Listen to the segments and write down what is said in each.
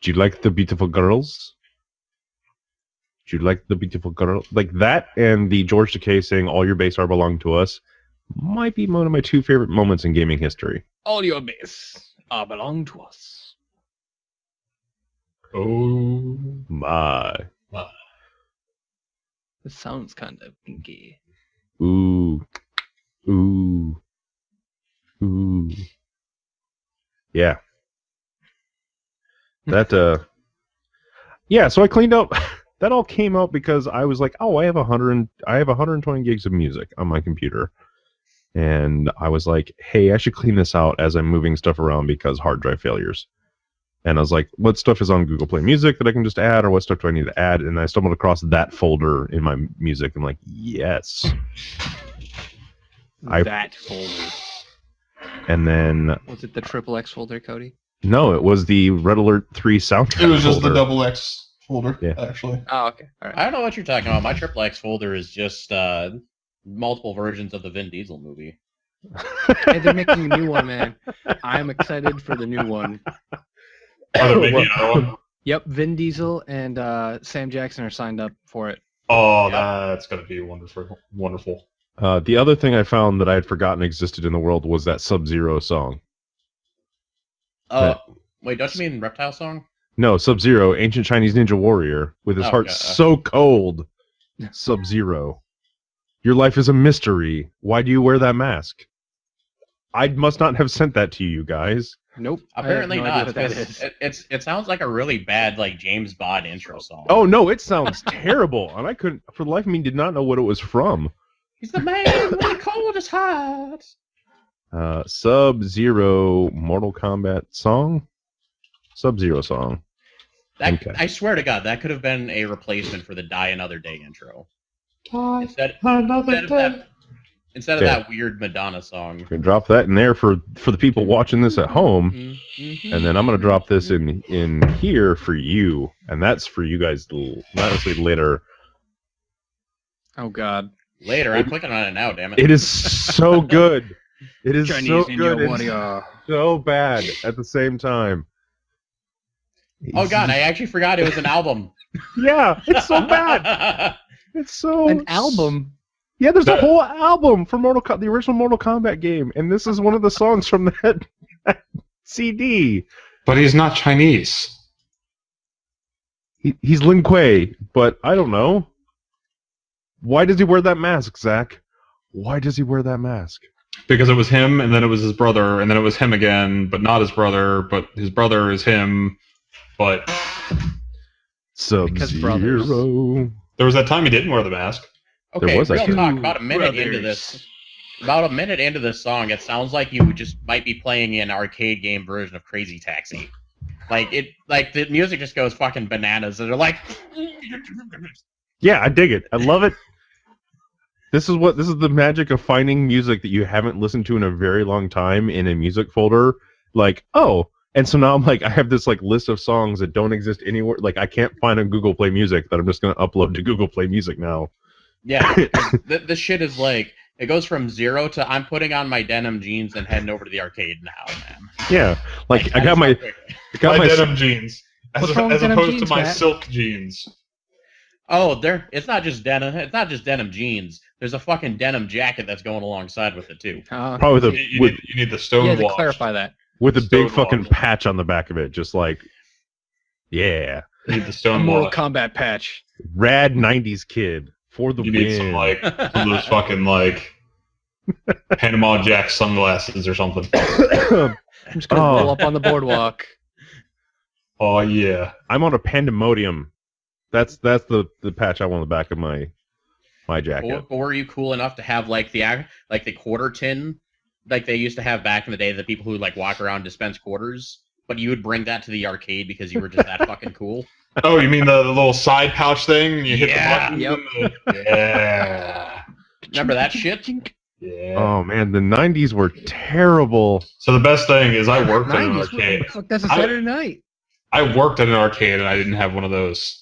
Do you like the beautiful girls? Do you like the beautiful girl? Like that and the George Takei saying all your base are belong to us might be one of my two favorite moments in gaming history. All your base are belong to us. Oh my. This sounds kind of kinky. Ooh. Ooh. Ooh. Yeah. That yeah, so I cleaned up that all came out because I was like, oh, I have 120 gigs of music on my computer. And I was like, hey, I should clean this out as I'm moving stuff around because hard drive failures. And I was like, what stuff is on Google Play Music that I can just add, or what stuff do I need to add? And I stumbled across that folder in my music. I'm like, yes. That folder. And then... Was it the XXX folder, Cody? No, it was the Red Alert 3 soundtrack It was just folder. the double X folder, Yeah. actually. Oh, okay. All right. I don't know what you're talking about. My XXX folder is just multiple versions of the Vin Diesel movie. Hey, they're making a new one, man. I'm excited for the new one. Are they making another one? Yep, Vin Diesel and Sam Jackson are signed up for it. Oh, Yep. that's going to be wonderful. Wonderful. The other thing I found that I had forgotten existed in the world was that Sub-Zero song. Wait, don't you mean Reptile Song? No, Sub-Zero, ancient Chinese ninja warrior, with his heart so cold. Sub-Zero. Your life is a mystery. Why do you wear that mask? I must not have sent that to you guys. Nope. Apparently I have no not. idea what that Because is. it sounds like a really bad like James Bond intro song. Oh, no, it sounds terrible. And I couldn't, for the life of me, did not know what it was from. He's the man with the coldest heart. Sub-Zero Mortal Kombat song? Sub-Zero song. That, Okay. I swear to God, that could have been a replacement for the Die Another Day intro. Instead of that weird Madonna song. I'm gonna drop that in there for the people watching this at home, and then I'm gonna drop this in here for you, and that's for you guys honestly later. Oh God. Later, I'm clicking on it now. Damn it! It is so good. It is Chinese so Ninja good. It's Warrior. so bad at the same time. Oh God, I actually forgot it was an album. Yeah, it's so bad. It's so An album. Yeah, there's a whole album for the original Mortal Kombat game, and this is one of the songs from that CD. But he's not Chinese. He's Lin Kuei, but I don't know. Why does he wear that mask, Zach? Why does he wear that mask? Because it was him, and then it was his brother, and then it was him again, but not his brother, but his brother is him, but... Sub-Zero. There was that time he didn't wear the mask. Okay, There was real actually. talk. About a minute into this song, it sounds like you just might be playing an arcade game version of Crazy Taxi. Like the music just goes fucking bananas, and they're like, Yeah, I dig it. I love it. This is the magic of finding music that you haven't listened to in a very long time in a music folder. Like, oh, and so now I'm like, I have this like list of songs that don't exist anywhere. Like, I can't find on Google Play Music that I'm just gonna upload to Google Play Music now. yeah, this shit is like, it goes from 0 to I'm putting on my denim jeans and heading over to the arcade now, man. Yeah, like I got my denim jeans, What's wrong with as denim opposed jeans, to my Matt? silk jeans. Oh, it's not just denim. It's not just denim jeans. There's a fucking denim jacket that's going alongside with it too. probably You need the stone Yeah, to wash. clarify that. with a big Stone fucking wash. patch on the back of it, just like, yeah, You need the A stone Mortal wash. Kombat patch. rad '90s kid for the You win. need some some of those fucking Panama Jack sunglasses or something. I'm just gonna Oh. roll up on the boardwalk. Oh yeah. I'm on a pandemonium. That's the patch I want on the back of my jacket. Or were you cool enough to have like the quarter tin, like they used to have back in the day, the people who like walk around and dispense quarters, but you would bring that to the arcade because you were just that fucking cool? Oh, you mean the little side pouch thing? You hit Yeah. the button. Yep. Yeah. Remember that shit? Yeah. Oh man, the '90s were terrible. So the best thing is I worked at an 90s, arcade. fuck, that's a Saturday night. I worked at an arcade and I didn't have one of those.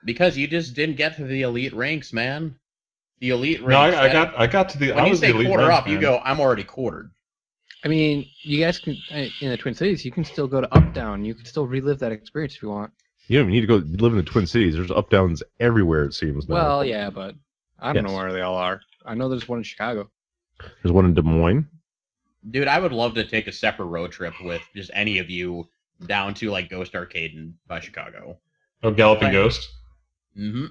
Because you just didn't get to the elite ranks, man. The elite ranks. No, I got to the. When I you was say the elite quarter ranks, up, you man. go, I'm already quartered. I mean, you guys can in the Twin Cities. You can still go to Up Down. You can still relive that experience if you want. You don't even need to go live in the Twin Cities. There's up downs everywhere, it seems now. Well, yeah, but I don't know Yes. where they all are. I know there's one in Chicago. There's one in Des Moines. Dude, I would love to take a separate road trip with just any of you down to like Ghost Arcade by Chicago. Oh, Galloping Right. Ghost. Mm-hmm.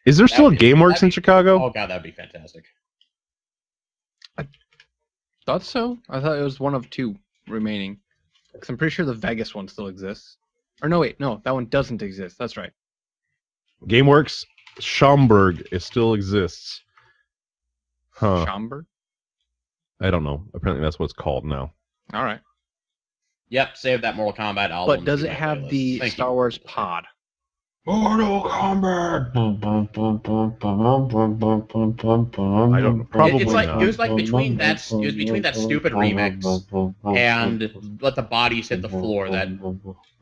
Is there still a That'd be- GameWorks that'd in be- Chicago? Oh god, that'd be fantastic. Thought so? I thought it was one of two remaining. Because I'm pretty sure the Vegas one still exists. Or no, wait, no, that one doesn't exist. That's right. GameWorks Schaumburg, it still exists. Huh. Schaumburg? I don't know. Apparently that's what it's called now. All right. Yep, save that Mortal Kombat album. But does to it my have playlist. the Thank Star you. Wars pod? Mortal Kombat. I don't. Probably It's like not. it was like between that stupid remix and let the bodies hit the floor that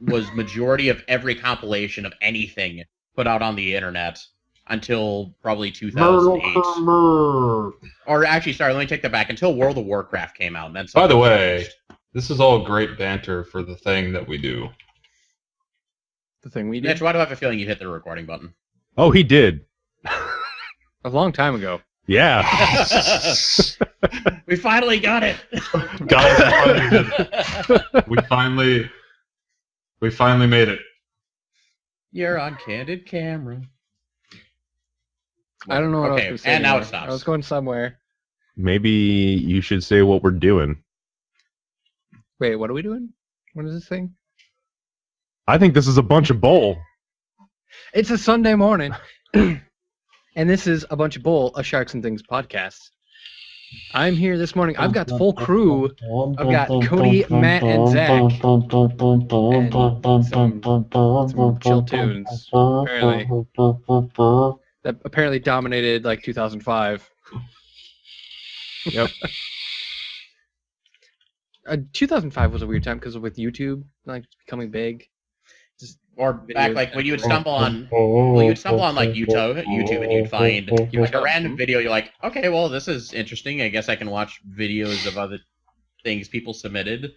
was majority of every compilation of anything put out on the internet until probably 2008. Or actually, sorry, let me take that back. Until World of Warcraft came out, and then By the something way, changed. this is all great banter for the thing that we do. The thing we did? Mitch, why do I have a feeling you hit the recording button? Oh, he did. A long time ago. Yeah. We finally got it. Guys, we finally made it. You're on candid camera. I don't know what I was Okay, going to say. and now it anymore. stops. I was going somewhere. Maybe you should say what we're doing. Wait, what are we doing? What is this thing? I think this is a bunch of bull. It's a Sunday morning. And this is a bunch of bull, a Sharks and Things podcast. I'm here this morning. I've got the full crew. I've got Cody, Matt, and Zach. And some chill tunes, apparently. That apparently dominated like 2005. Yep. 2005 was a weird time because with YouTube like becoming big. Or back like when you would stumble on like YouTube and you'd find like a random video, you're like, okay, well this is interesting. I guess I can watch videos of other things people submitted.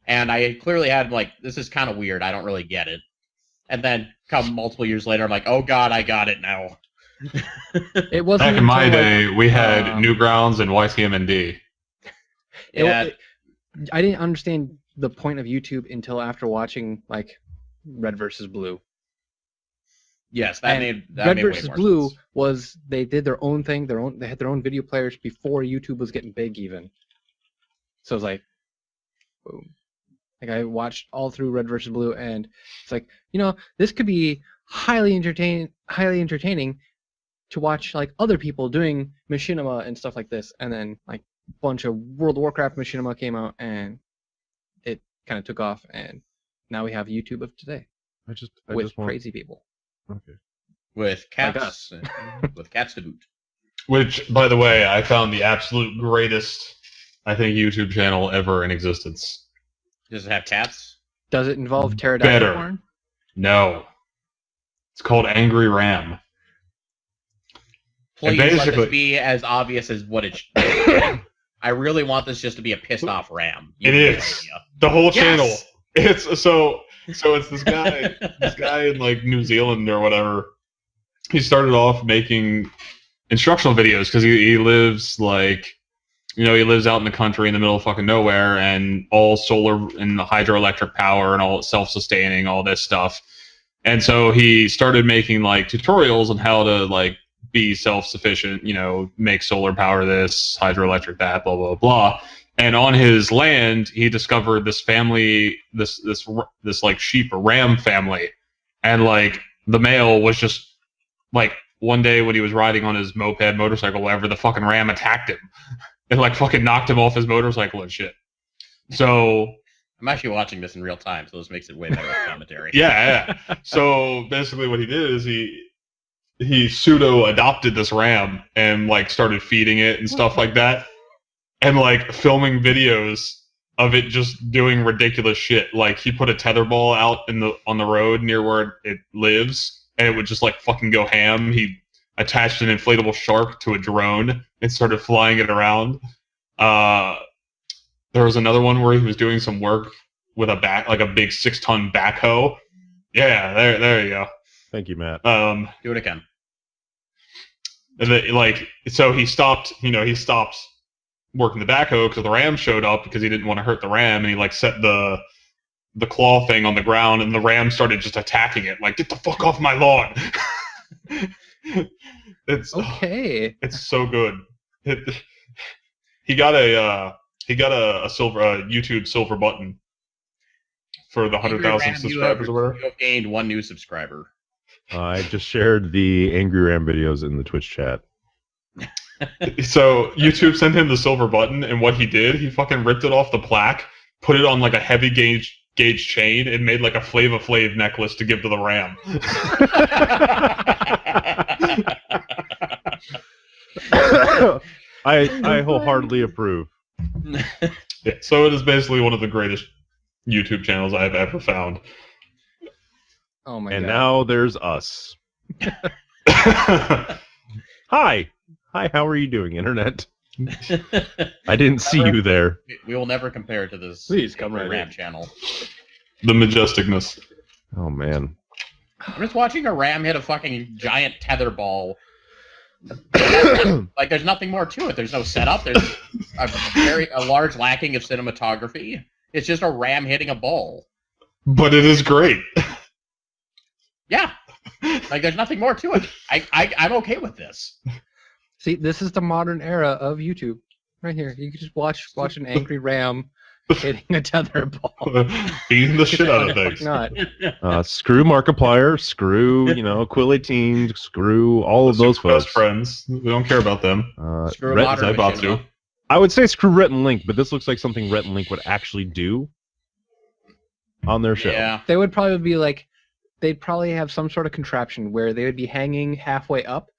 And I clearly had like, this is kind of weird. I don't really get it. And then come multiple years later, I'm like, oh god, I got it now. It wasn't Back in my until, day, we had Newgrounds and YCMND. Yeah. I didn't understand the point of YouTube until after watching like Red versus Blue. Yes, And made Red way versus more Blue sense. was they did their own thing, they had their own video players before YouTube was getting big even. So it was like, boom. Like I watched all through Red versus Blue, and it's like, this could be highly entertaining to watch like other people doing machinima and stuff like this, and then like a bunch of World of Warcraft machinima came out, and it kind of took off, and now we have YouTube of today I just with want. crazy people. Okay. With Like cats, with cats to boot. Which, by the way, I found the absolute greatest, I think, YouTube channel ever in existence. Does it have cats? Does it involve pterodactyl Better. porn? No. It's called Angry Ram. Please basically- let this be as obvious as what it should be. I really want this just to be a pissed off ram. You It have no is. idea. The whole Yes! channel. It's so it's this guy in like New Zealand or whatever. He started off making instructional videos because he lives like, he lives out in the country in the middle of fucking nowhere, and all solar and hydroelectric power and all self-sustaining, all this stuff. And so he started making like tutorials on how to like be self-sufficient, make solar power this, hydroelectric that, blah blah blah. And on his land, he discovered this family, this like sheep, a ram family, and like the male was just like one day when he was riding on his motorcycle, whatever, the fucking ram attacked him and like fucking knocked him off his motorcycle and shit. So I'm actually watching this in real time, so this makes it way better with commentary. yeah. So basically, what he did is he pseudo adopted this ram and like started feeding it and stuff like that, and like filming videos of it just doing ridiculous shit. Like he put a tetherball out on the road near where it lives, and it would just like fucking go ham. He attached an inflatable shark to a drone and started flying it around. There was another one where he was doing some work with a big 6-ton backhoe. Yeah, there you go. Thank you, Matt. Do it again. So he stopped. He stopped working the backhoe because the ram showed up because he didn't want to hurt the ram, and he set the claw thing on the ground, and the ram started just attacking it. Like, get the fuck off my lawn! It's okay. It's so good. He got a YouTube silver button for the 100,000 subscribers or whatever. You have gained 1 new subscriber. I just shared the Angry Ram videos in the Twitch chat. So YouTube sent him the silver button, and what he did, he fucking ripped it off the plaque, put it on a heavy gauge chain, and made a Flava Flav necklace to give to the ram. I wholeheartedly approve. Yeah, so it is basically one of the greatest YouTube channels I've ever found. Oh my god. And now there's us. Hi, how are you doing, Internet? I didn't see you there. We will never compare to this. Please come right Ram in. channel. The majesticness. Oh man. I'm just watching a ram hit a fucking giant tether ball. There's nothing more to it. There's no setup. There's a large lacking of cinematography. It's just a ram hitting a ball. But it is great. Yeah. There's nothing more to it. I'm okay with this. See, this is the modern era of YouTube. Right here. You can just watch an angry ram hitting a tether ball. Beating the shit out of things. Not. Screw Markiplier, screw, Quill18, screw all of those folks. Best friends. We don't care about them. Screw Rhett, Modern I would say screw Rhett and Link, but this looks like something Rhett and Link would actually do on their show. Yeah. They would probably be they'd probably have some sort of contraption where they would be hanging halfway up,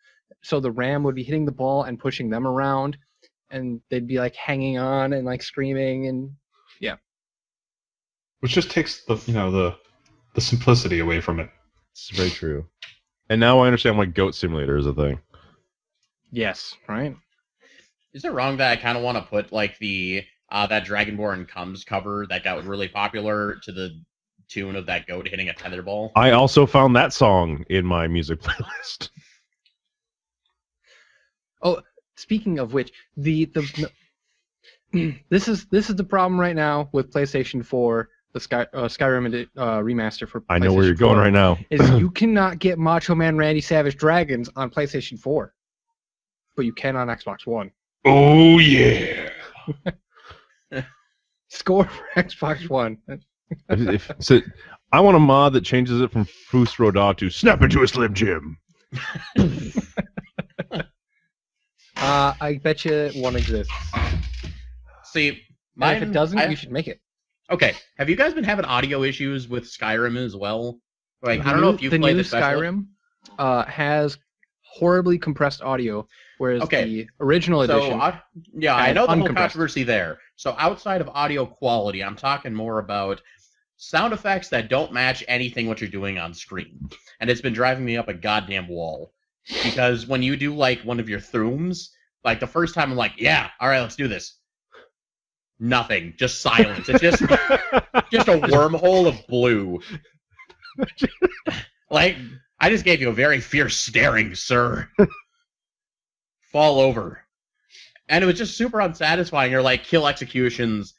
so the ram would be hitting the ball and pushing them around, and they'd be hanging on and screaming, and yeah. Which just takes the simplicity away from it. It's very true. And now I understand why Goat Simulator is a thing. Yes, right? Is it wrong that I kind of want to put the that Dragonborn Comes cover that got really popular to the tune of that goat hitting a tetherball? I also found that song in my music playlist. Oh, speaking of which, this is the problem right now with PlayStation 4, the Skyrim remaster for PlayStation 4. I know where you're going right now. Is you cannot get Macho Man Randy Savage Dragons on PlayStation 4, but you can on Xbox One. Oh yeah. Score for Xbox One. I want a mod that changes it from Foos Roda to Snap into a Slim Jim. I bet you one exists. See, if it doesn't, you should make it. Okay, have you guys been having audio issues with Skyrim as well? I don't know if you've played the Skyrim has horribly compressed audio, whereas the original edition. I know the whole controversy there. So outside of audio quality, I'm talking more about sound effects that don't match anything what you're doing on screen, and it's been driving me up a goddamn wall. Because when you do one of your throoms, the first time I'm like, yeah, all right, let's do this. Nothing, just silence. It's just a wormhole of blue. I just gave you a very fierce staring, sir. Fall over. And it was just super unsatisfying. You're kill executions.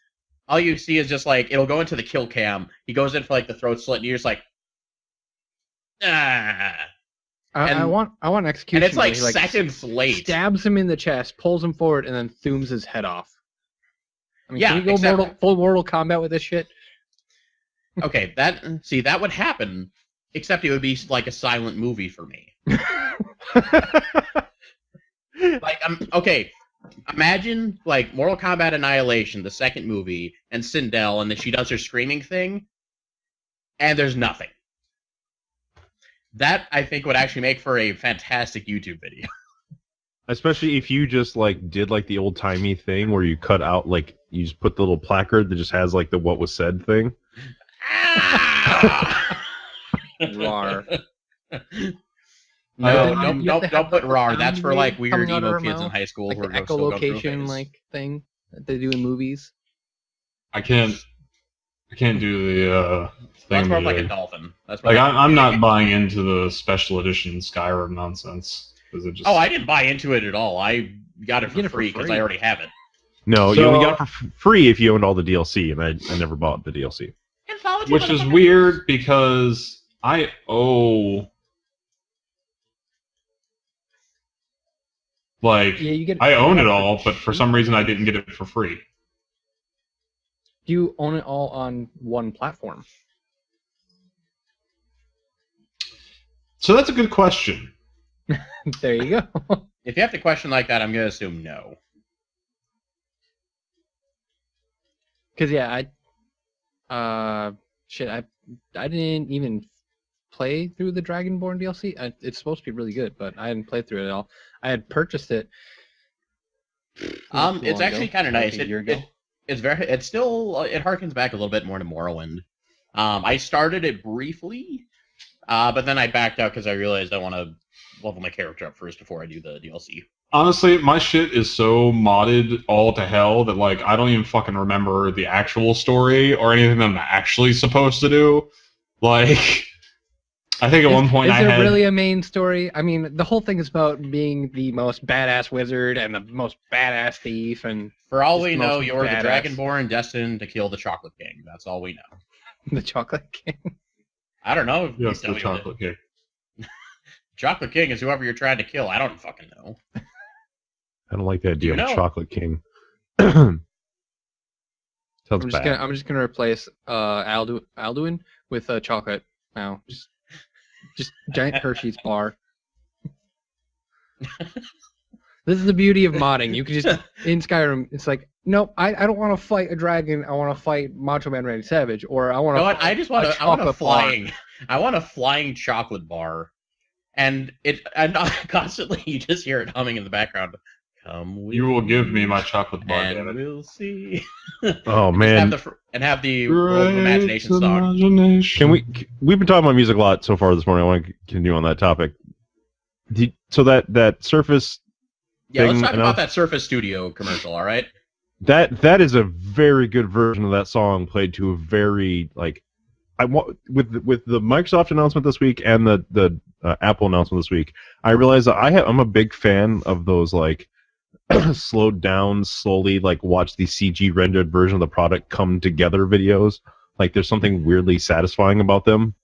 All you see is just it'll go into the kill cam. He goes in for the throat slit, and you're just ah. I want execution. And it's seconds late. Stabs him in the chest, pulls him forward, and then thooms his head off. I mean, yeah, can you go full Mortal Kombat with this shit? Okay, that would happen, except it would be a silent movie for me. Okay, imagine Mortal Kombat Annihilation, the second movie, and Sindel, and then she does her screaming thing, and there's nothing. That, I think, would actually make for a fantastic YouTube video. Especially if you just did the old-timey thing where you cut out you just put the little placard that just has the what was said thing. Rar. No, don't put rar. That's for weird emo kids in high school who are the echolocation thing that they do in movies. I can't do the That's thing. more of like a dolphin. That's Like more I'm not buying into the special edition Skyrim nonsense because it just. Oh, I didn't buy into it at all. I got it You for free because I already have it. No, So- you only got it for free if you owned all the DLC, and I never bought the DLC. Anthology, Which is motherfucker. weird because I owe. Like, Yeah, you get. I own you it got all, for but for cheap. some reason I didn't get it for free. Do you own it all on one platform? So that's a good question. There you go. If you have to question like that, I'm gonna assume no. Because yeah, I didn't even play through the Dragonborn DLC. It's supposed to be really good, but I hadn't played through it at all. I had purchased it. not too It's long actually ago, kind of like nice. a year ago. It's still it harkens back a little bit more to Morrowind. I started it briefly, but then I backed out because I realized I want to level my character up first before I do the DLC. Honestly, my shit is so modded all to hell that like I don't even fucking remember the actual story or anything that I'm actually supposed to do. Like, I think at one point is I there had. really a main story? I mean, the whole thing is about being the most badass wizard and the most badass thief, and For all Just we the know, most you're the badass. Dragonborn destined to kill the Chocolate King. That's all we know. the Chocolate King. I don't know. Yes, Tell the me what chocolate cake. Chocolate King is whoever you're trying to kill. I don't fucking know. I don't like the idea You of know. Chocolate King. Sounds I'm just bad. gonna replace Alduin with chocolate now. Just giant Hershey's bar. This is the beauty of modding. You can just in Skyrim. It's like, nope, I don't want to fight a dragon. I want to fight Macho Man Randy Savage, or I want You to. know what? I just want a I want a chocolate flying. I want a flying chocolate bar, and constantly you just hear it humming in the background. Come with You will give me my chocolate bar, and damn it. we'll see. Oh Just man, have the World of Imagination song. Imagination. we've been talking about music a lot so far this morning. I want to continue on that topic. So that Surface Yeah, let's thing talk announced- about that Surface Studio commercial. All right. that is a very good version of that song played to a very like with the Microsoft announcement this week and the Apple announcement this week. I realized that I'm a big fan of those like slowed down, slowly like watch the CG rendered version of the product come together videos. Like there's something weirdly satisfying about them.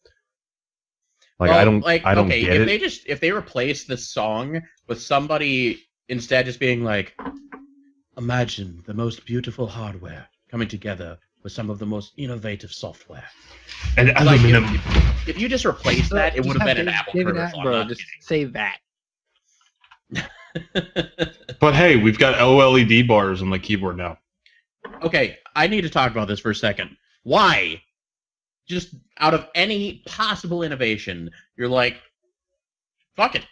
Like Well, I don't okay, get if it. they replace this song with somebody instead just being like, imagine the most beautiful hardware coming together with some of the most innovative software. And Like, aluminum. if you just replace that, it Just would have been an David- Apple David commercial. I'm Attenborough not just say that. kidding. But hey, we've got OLED bars on my keyboard now. Okay, I need to talk about this for a second. Why? Just out of any possible innovation, you're like, fuck it.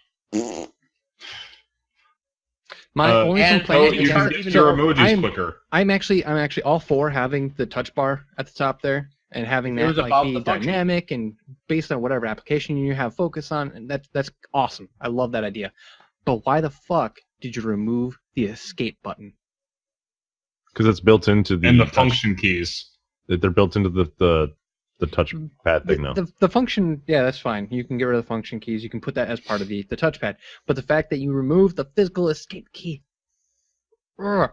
My only and- complaint oh, you is can can't get even- your so emojis quicker. I'm actually all for having the touch bar at the top there and having It that was like about be the function. dynamic and based on whatever application you have focus on, and that's awesome. I love that idea. But why the fuck did you remove the escape button? Because it's built into the And the touch- function keys. They're built into the touchpad thing now. The function, yeah, that's fine. You can get rid of the function keys. You can put that as part of the touchpad. But the fact that you remove the physical escape key, ugh.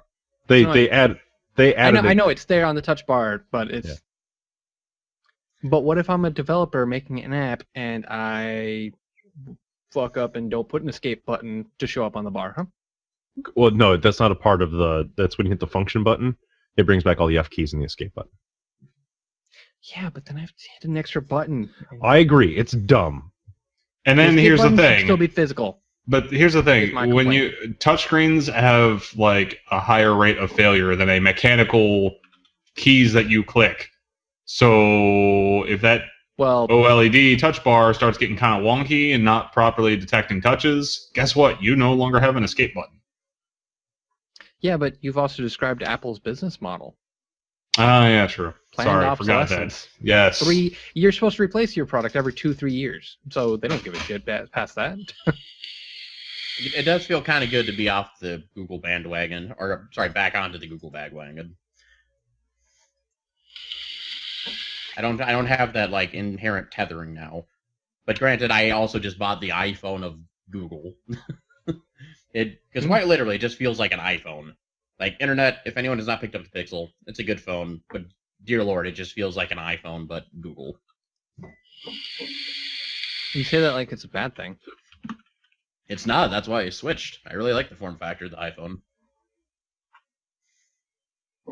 They annoying. added. I know it's there on the touch bar, but it's. Yeah. But what if I'm a developer making an app and I fuck up and don't put an escape button to show up on the bar, huh? Well, no, that's not a part of the. That's when you hit the function button. It brings back all the F keys and the escape button. Yeah, but then I have to hit an extra button. I agree. It's dumb. And then escape here's the button should thing. still be physical. But here's the Is thing: my when you touchscreens have like a higher rate of failure than a mechanical keys that you click. So if that Well, OLED touch bar starts getting kind of wonky and not properly detecting touches, guess what? You no longer have an escape button. yeah, but you've also described Apple's business model. Ah, yeah, true. Planned Sorry, I forgot that. obsolescence. Yes. You're supposed to replace your product every 2-3 years, so they don't give a shit past that. It does feel kind of good to be off the Google bandwagon, or sorry, back onto the Google bandwagon. I don't have that like inherent tethering now. But granted, I also just bought the iPhone of Google. Because quite literally, it just feels like an iPhone. Like internet, if anyone has not picked up the Pixel, it's a good phone. But dear Lord, it just feels like an iPhone, but Google. You say that like it's a bad thing. It's not. That's why I switched. I really like the form factor of the iPhone.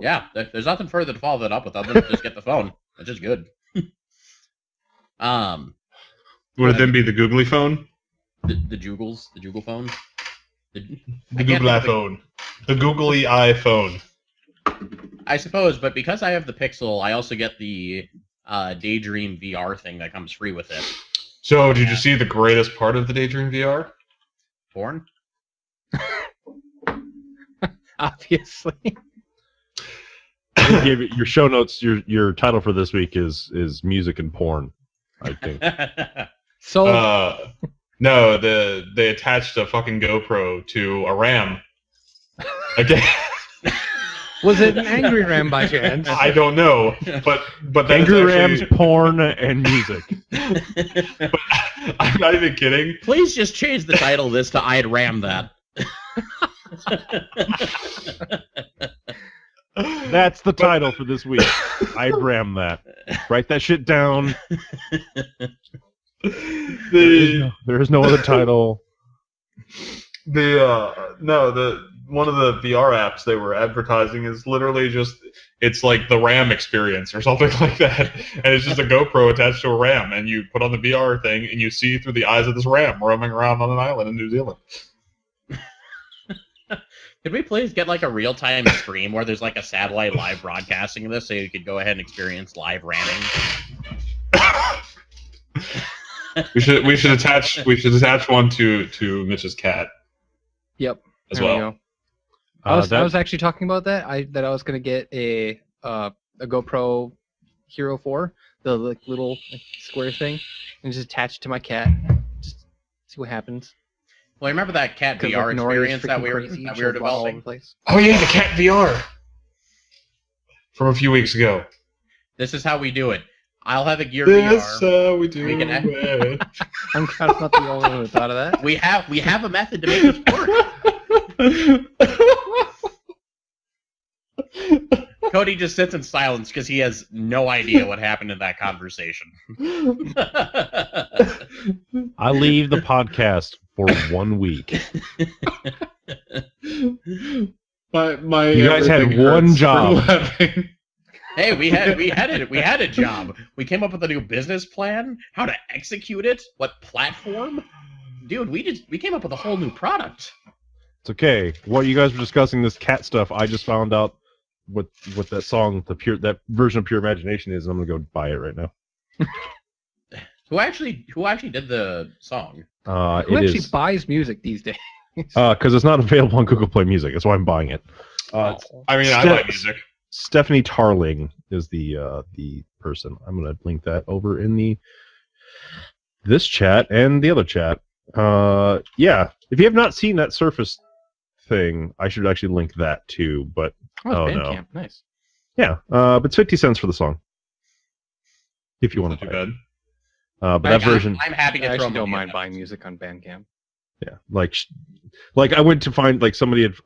Yeah, there's nothing further to follow that up with other than just get the phone. It's just good. Would it then be the Googly phone? The Jugles, the Jugle phone. The Google iPhone. The Googly iPhone. I suppose, but because I have the Pixel, I also get the Daydream VR thing that comes free with it. So, did you see the greatest part of the Daydream VR? Porn? Obviously. Your show notes. Your title for this week is music and porn, I think. So no, they attached a fucking GoPro to a RAM. Okay. was it an angry ram by chance? I don't know, but that Angry is Rams, actually... porn, and music. But I'm not even kidding. Please just change the title of this to I'd Ram That. That's the title for this week. I'd ram that. Write that shit down. There is no other title. One of the VR apps they were advertising is literally just, it's like the RAM experience or something like that, and it's just a GoPro attached to a RAM, and you put on the VR thing and you see through the eyes of this RAM roaming around on an island in New Zealand. Could we please get like a real-time stream where there's like a satellite live broadcasting of this, so you could go ahead and experience live ramming? we should attach one to Mitch's cat. Yep. As There we well. go. I was actually talking about that. I was gonna get a GoPro Hero 4, the little square thing, and just attach it to my cat. Just see what happens. Well, I remember that cat VR experience that we were developing. Oh yeah, the cat VR from a few weeks ago. This is how we do it. I'll have a Gear This VR. how we do it. I'm kind of not the only one who thought of that. We have a method to make this work. Cody just sits in silence because he has no idea what happened in that conversation. I leave the podcast for 1 week. My You guys had everything one hurts job. from laughing. Hey, we had a job. We came up with a new business plan, how to execute it, what platform. Dude, we came up with a whole new product. It's okay. While you guys were discussing this cat stuff, I just found out what that song, that version of Pure Imagination is, and I'm gonna go buy it right now. Who actually did the song? Who It actually is buys music these days? because it's not available on Google Play Music. That's why I'm buying it. I mean, I Steph- like music. Stephanie Tarling is the person. I'm gonna link that over in this chat and the other chat. Yeah, if you have not seen that Surface thing, I should actually link that too. But Oh, it's no, Bandcamp. Nice. yeah, but it's 50 cents for the song if you want Not to too buy it. bad. But that version, I'm happy to I throw actually don't money at mind that. buying music on Bandcamp. yeah, like I went to find like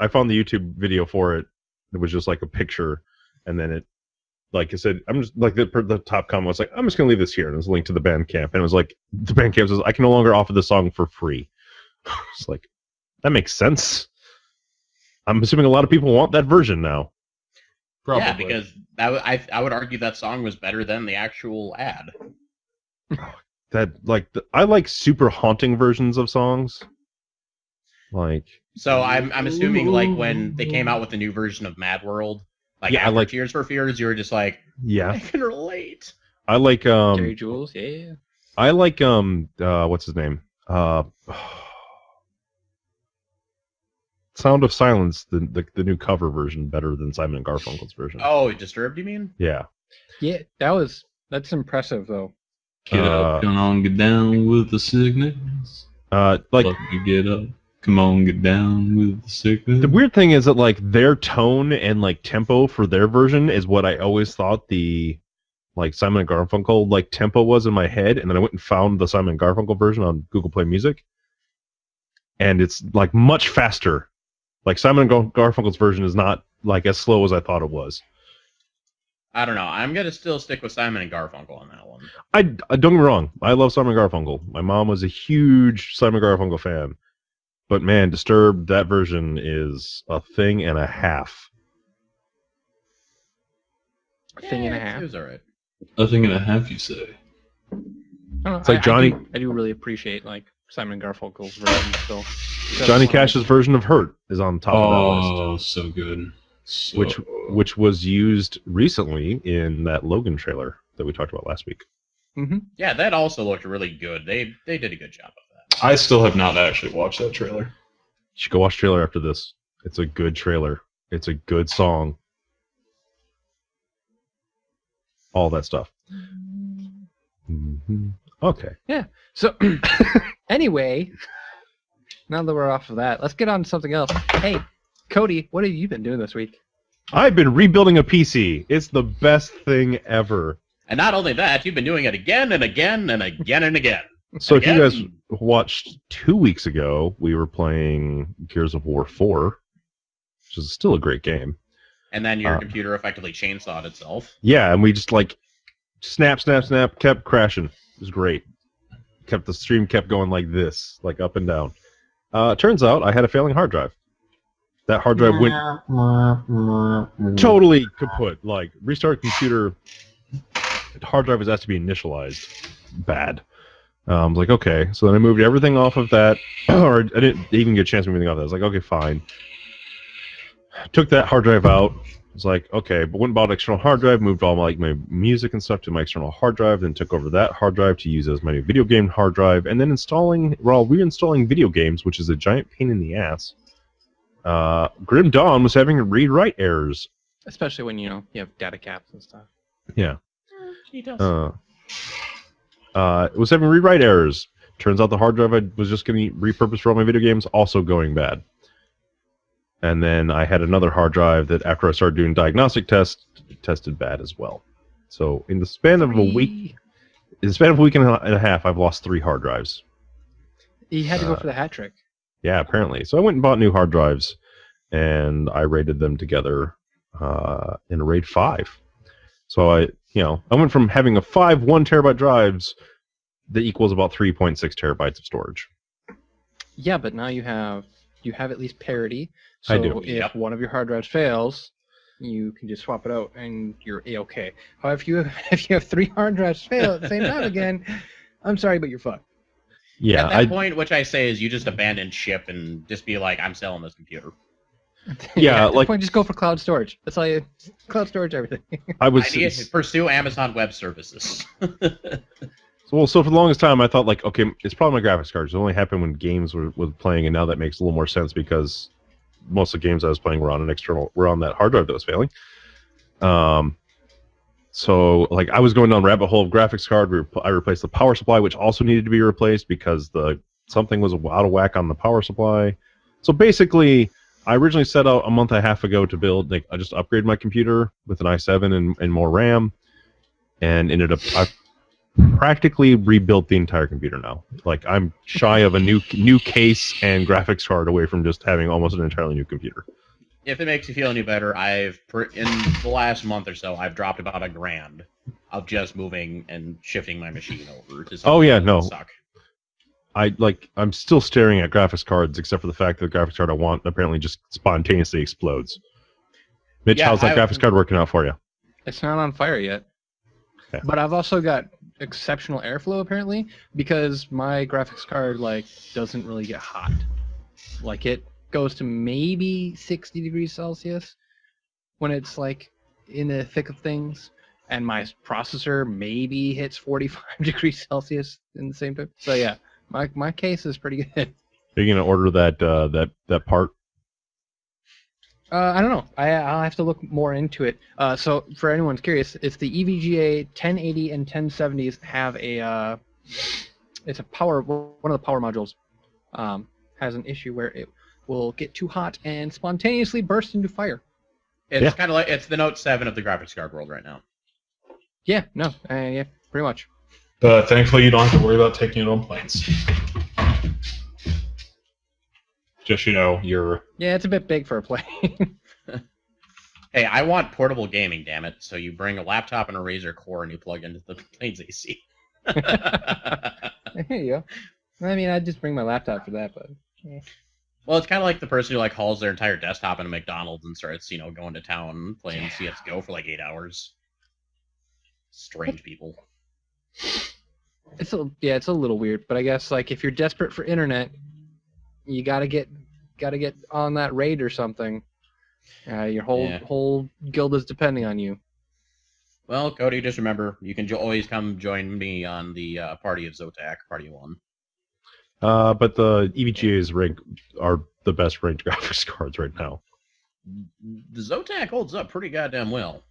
I found the YouTube video for it. It was just like a picture, and then it, like I said, I'm just like the top comment was like, I'm just gonna leave this here, and it was a link to the Bandcamp, and it was like the Bandcamp says I can no longer offer the song for free. It's like that makes sense. I'm assuming a lot of people want that version now. Probably. Yeah, because I would argue that song was better than the actual ad. I like super haunting versions of songs. Like, So I'm assuming like when they came out with the new version of Mad World, like Yeah, I after like- Tears for Fears, you were just like, yeah, I can relate. I like Jerry Jules, yeah. I like what's his name? Sound of Silence, the new cover version, better than Simon and Garfunkel's version. Oh, Disturbed, you mean? Yeah. Yeah, that's impressive though. Get up, come on, get down with the sickness. Like Let me get up, come on, get down with the sickness. the weird thing is that like their tone and like tempo for their version is what I always thought the like Simon and Garfunkel like tempo was in my head, and then I went and found the Simon and Garfunkel version on Google Play Music, and it's like much faster. Like Simon and Garfunkel's version is not like as slow as I thought it was. I don't know. I'm gonna still stick with Simon and Garfunkel on that one. I don't get me wrong. I love Simon and Garfunkel. My mom was a huge Simon and Garfunkel fan, but man, Disturbed, that version is a thing and a half. Thing and a half. It was alright. A thing and a half, you say? I don't know. It's like Johnny. I do really appreciate like Simon and Garfunkel's version still. Johnny Cash's version of "Hurt" is on top of that list. Oh, so good. So... Which was used recently in that Logan trailer that we talked about last week. Mm-hmm. Yeah, that also looked really good. They did a good job of that. I still have not actually watched that trailer. You should go watch the trailer after this. It's a good trailer. It's a good song. All that stuff. Mm-hmm. Okay. Yeah. So anyway, now that we're off of that, let's get on to something else. Hey, Cody, what have you been doing this week? I've been rebuilding a PC. It's the best thing ever. And not only that, you've been doing it again and again and again and again. So Again? if you guys watched 2 weeks ago, we were playing Gears of War 4, which is still a great game. And then your computer effectively chainsawed itself. Yeah, and we just like snap, kept crashing. It was great. The stream kept going like this, like up and down. Turns out I had a failing hard drive. That hard drive went totally kaput. Like, restart computer, hard drive was asked to be initialized. Bad. I was like, okay. So then I moved everything off of that, or I didn't even get a chance to move anything off that. I was like, okay, fine. Took that hard drive out. I was like, okay, but went and bought an external hard drive, moved all my music and stuff to my external hard drive, then took over that hard drive to use as my new video game hard drive, and then while reinstalling video games, which is a giant pain in the ass, Grim Dawn was having read-write errors. Especially when, you have data caps and stuff. Yeah. He does. It was having read-write errors. Turns out the hard drive I was just going to repurpose for all my video games also going bad. And then I had another hard drive that after I started doing diagnostic tests, it tested bad as well. So in the span of a week and a half, I've lost 3 hard drives. You had to go for the hat trick. Yeah, apparently. So I went and bought new hard drives, and I rated them together in a RAID 5. So I went from having 5 1-terabyte drives that equals about 3.6 terabytes of storage. Yeah, but now you have at least parity. So I do. If one of your hard drives fails, you can just swap it out and you're A-okay. However, if you have 3 hard drives fail at the same time again, I'm sorry, but you're fucked. Yeah, At that point, which I say is you just abandon ship and just be like, I'm selling this computer. Yeah, at that point, just go for cloud storage. That's all you. Cloud storage, everything. Pursue Amazon Web Services. So for the longest time, I thought, like, okay, it's probably my graphics cards. It only happened when games were playing, and now that makes a little more sense because most of the games I was playing were on that hard drive that was failing. So, like, I was going down a rabbit hole of graphics card. I replaced the power supply, which also needed to be replaced because something was out of whack on the power supply. So basically, I originally set out a month and a half ago to build, I just upgrade my computer with an i7 and more RAM, and ended up I practically rebuilt the entire computer now. Like, I'm shy of a new case and graphics card away from just having almost an entirely new computer. If it makes you feel any better, in the last month or so, I've dropped about $1,000 of just moving and shifting my machine over to something that doesn't suck. I'm still staring at graphics cards, except for the fact that the graphics card I want apparently just spontaneously explodes. Mitch, how's that graphics card working out for you? It's not on fire yet. Okay. But I've also got exceptional airflow apparently because my graphics card doesn't really get hot. It goes to maybe 60 degrees Celsius when it's in the thick of things, and my processor maybe hits 45 degrees Celsius in the same time. So yeah, my case is pretty good. Are you gonna order that part? I don't know. I'll have to look more into it. So for anyone's curious, it's the EVGA 1080 and 1070s have it's a power. One of the power modules has an issue where it will get too hot and spontaneously burst into fire. It's kind of like it's the Note 7 of the graphics card world right now. Yeah, no, yeah, pretty much. But thankfully, you don't have to worry about taking it on planes. Just, you're... Yeah, it's a bit big for a plane. Hey, I want portable gaming, damn it. So you bring a laptop and a Razer core and you plug into the plane's AC. There you go. I mean, I'd just bring my laptop for that, but... Yeah. Well, it's kind of like the person who like hauls their entire desktop into McDonald's and starts, going to town playing CS:GO for like 8 hours. Strange people. It's a little weird, but I guess like if you're desperate for internet, you gotta get on that raid or something. Your whole guild is depending on you. Well, Cody, just remember, you can always come join me on the party of Zotac, Party 1. But the EVGA's are the best range graphics cards right now. The Zotac holds up pretty goddamn well.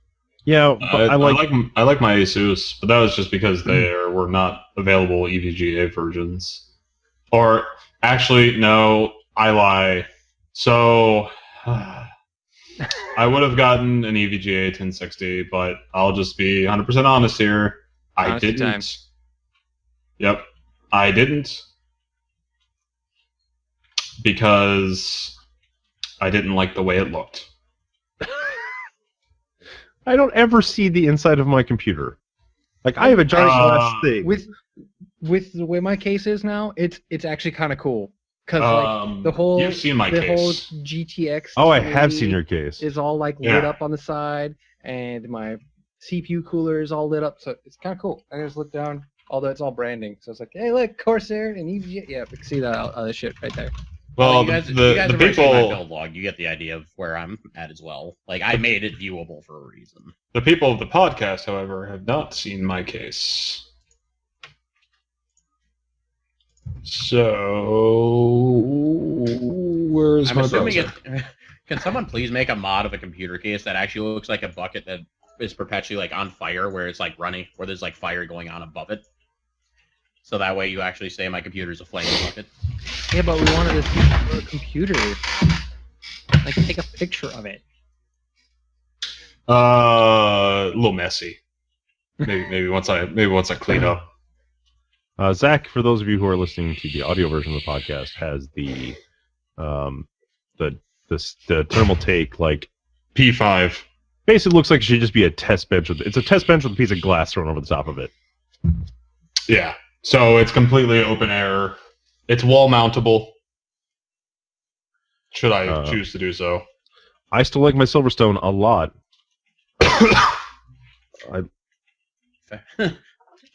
Yeah, but I like my Asus, but that was just because there were not available EVGA versions. Or actually, no, I lie. So I would have gotten an EVGA 1060, but I'll just be 100% honest here. I didn't. Time. Yep, I didn't. Because I didn't like the way it looked. I don't ever see the inside of my computer. Like, I have a giant glass thing. With the way my case is now, it's actually kind of cool. Because like the whole you've seen my case. whole GTX. Oh, I have seen your case. Is all like lit up on the side, and my CPU cooler is all lit up, so it's kind of cool. I just look down, although it's all branding. So it's like, hey, look, Corsair and EVGA. Yeah, we can see that other shit right there. Well, you guys the have people, seen my build log. You get the idea of where I'm at as well. Like, I made it viewable for a reason. The people of the podcast, however, have not seen my case. So, where's I'm my assuming browser? Can someone please make a mod of a computer case that actually looks like a bucket that is perpetually like on fire, where it's like running, where there's like fire going on above it? So that way you actually say my computer's a flaming bucket. Yeah, but we wanted to see a computer. Like, take a picture of it. A little messy. Maybe once I clean up. Zach, for those of you who are listening to the audio version of the podcast, has the thermal take, like, P5. basically looks like it should just be a test bench. It's a test bench with a piece of glass thrown over the top of it. Yeah. So it's completely open air. It's wall mountable. Should I choose to do so? I still like my Silverstone a lot.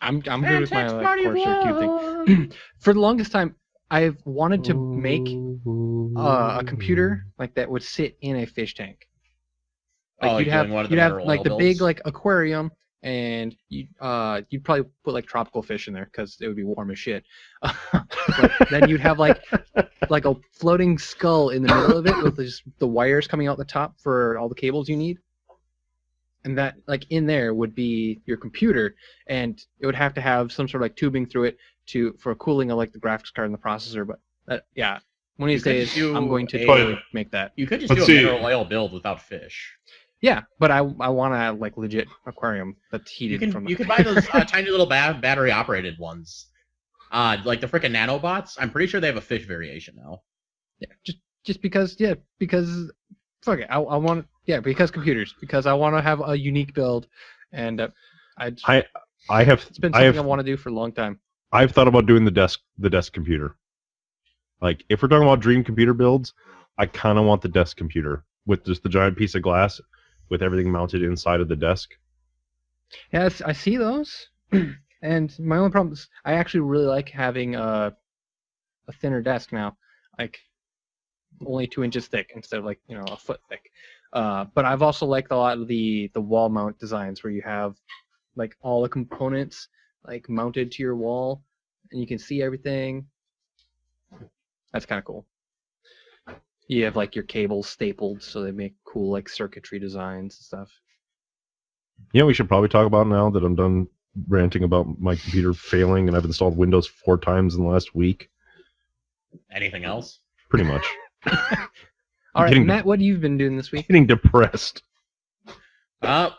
I'm good with my Corsair Cube thing. For the longest time, I've wanted to make a computer like that would sit in a fish tank. Like you'd have like the big like aquarium, and you'd probably put like tropical fish in there because it would be warm as shit. But then you'd have like a floating skull in the middle of it with just the wires coming out the top for all the cables you need. And that, like, in there would be your computer, and it would have to have some sort of like tubing through it for cooling of like the graphics card and the processor. But yeah, one of these days I'm going to totally make that. You could just do a mineral oil build without fish. Yeah, but I want to have like legit aquarium that's heated You can buy those tiny little battery operated ones, like the frickin' nanobots. I'm pretty sure they have a fish variation now. Yeah, just because fuck it, I want because computers, because I want to have a unique build, and it's been something I want to do for a long time. I've thought about doing the desk computer. Like, if we're talking about dream computer builds, I kind of want the desk computer with just the giant piece of glass with everything mounted inside of the desk. Yes, I see those. And my only problem is I actually really like having a thinner desk now, like only 2 inches thick instead of like a foot thick. But I've also liked a lot of the wall mount designs where you have like all the components like mounted to your wall and you can see everything. That's kind of cool. You have like your cables stapled so they make cool like circuitry designs and stuff. Yeah, we should probably talk about now that I'm done ranting about my computer failing and I've installed Windows 4 times in the last week. Anything else? Pretty much. All right, Matt, what have you been doing this week? Getting depressed. Well,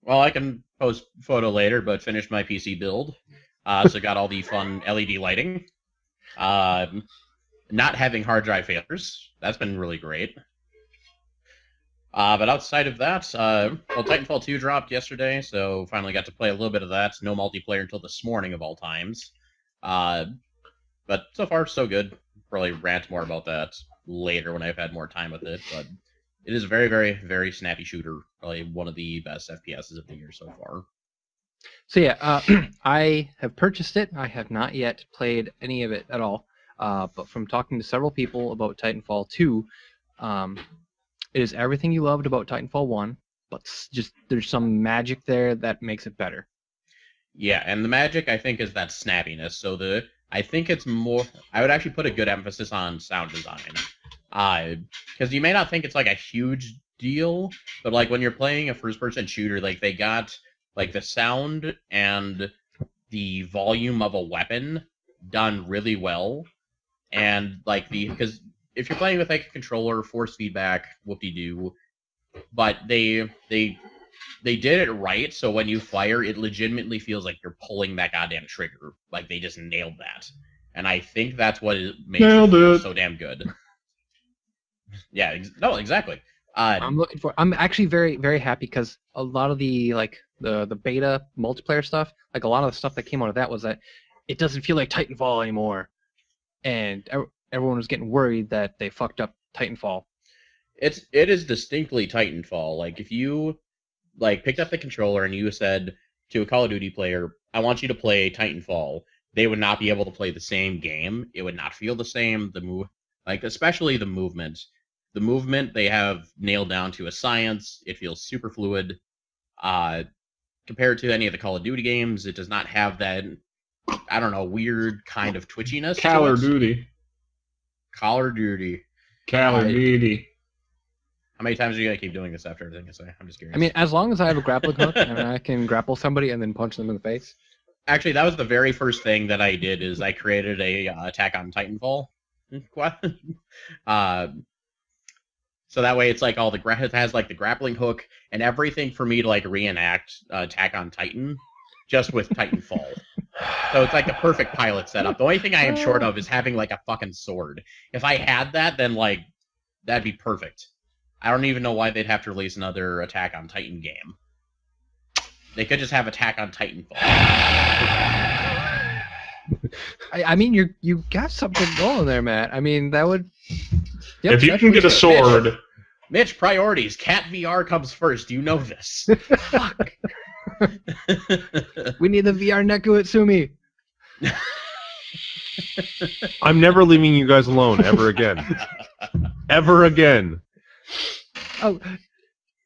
I can post photo later, but finished my PC build. So got all the fun LED lighting. Not having hard drive failures. That's been really great. But outside of that, Titanfall 2 dropped yesterday, so finally got to play a little bit of that. No multiplayer until this morning of all times. But so far, so good. Probably rant more about that later when I've had more time with it. But it is a very, very, very snappy shooter. Probably one of the best FPSs of the year so far. So yeah, I have purchased it. I have not yet played any of it at all. But from talking to several people about Titanfall 2, it is everything you loved about Titanfall 1, but just there's some magic there that makes it better. Yeah, and the magic, I think, is that snappiness. So I think it's more... I would actually put a good emphasis on sound design. Because you may not think it's, like, a huge deal, but, like, when you're playing a first-person shooter, like, they got, like, the sound and the volume of a weapon done really well. And, like, because if you're playing with, like, a controller, force feedback, whoop-de-doo, but they did it right, so when you fire, it legitimately feels like you're pulling that goddamn trigger. Like, they just nailed that. And I think that's what makes it so damn good. Yeah, no, exactly. I'm actually very, very happy because a lot of the, like, the beta multiplayer stuff, like, a lot of the stuff that came out of that was that it doesn't feel like Titanfall anymore. And everyone was getting worried that they fucked up Titanfall. It is distinctly Titanfall. Like, if you... like, picked up the controller and you said to a Call of Duty player, I want you to play Titanfall, they would not be able to play the same game. It would not feel the same. Especially the movement. The movement they have nailed down to a science. It feels super fluid. Compared to any of the Call of Duty games, it does not have that, I don't know, weird kind of twitchiness. Call of Duty. Call of Duty. Call of Duty. How many times are you going to keep doing this after everything I say? I'm just curious. I mean, as long as I have a grappling hook and I can grapple somebody and then punch them in the face. Actually, that was the very first thing that I did, is I created a Attack on Titanfall. So that way it's like it has like the grappling hook and everything for me to like reenact Attack on Titan, just with Titanfall. So it's like the perfect pilot setup. The only thing I am short of is having like a fucking sword. If I had that, then like, that'd be perfect. I don't even know why they'd have to release another Attack on Titan game. They could just have Attack on Titanfall. I mean, you got something going there, Matt. I mean, that would... Yep, if you can get a sword... Mitch, priorities. Cat VR comes first. You know this. Fuck. We need the VR Neko Itsumi. I'm never leaving you guys alone ever again. Ever again. Oh,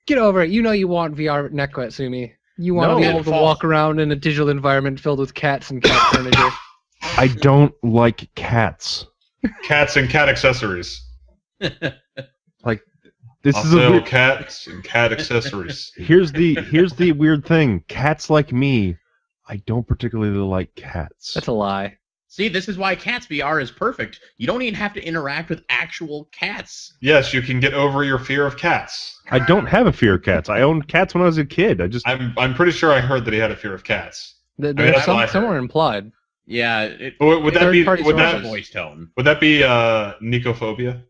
get over it. You know you want VR Neko Itsumi. You want to be able to walk around in a digital environment filled with cats and cat furniture. I don't like cats. Cats and cat accessories. Like, this I'll is a weird... cats and cat accessories. Here's the weird thing. Cats like me, I don't particularly like cats. That's a lie. See, this is why Cats VR is perfect. You don't even have to interact with actual cats. Yes, you can get over your fear of cats. I don't have a fear of cats. I owned cats when I was a kid. I'm pretty sure I heard that he had a fear of cats. There's somewhere implied. Yeah. Would that be voice tone? Would that be Nicophobia?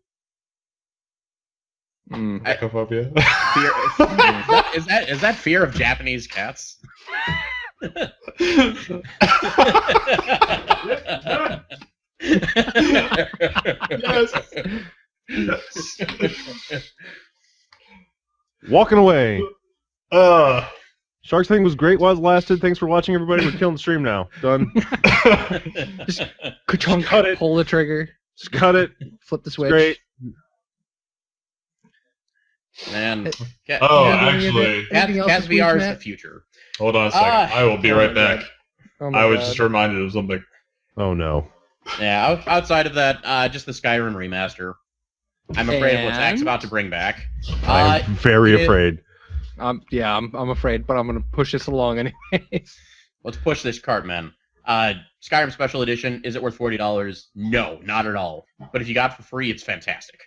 Nicophobia. Is that fear of Japanese cats? Yes. Yes. Walking away. Sharks thing was great while it lasted. Thanks for watching, everybody. We're killing the stream now. Done. Just cut it. Pull the trigger. Just cut it. Flip the switch. Great. Man. Actually. Cats VR is the future. Hold on a second. I will be right back. I was just reminded of something. Oh, no. Yeah, outside of that, just the Skyrim remaster. I'm afraid of what Zach's about to bring back. I'm very afraid. Yeah, I'm afraid, but I'm going to push this along anyways. Let's push this cart, man. Skyrim Special Edition, is it worth $40? No, not at all. But if you got it for free, it's fantastic.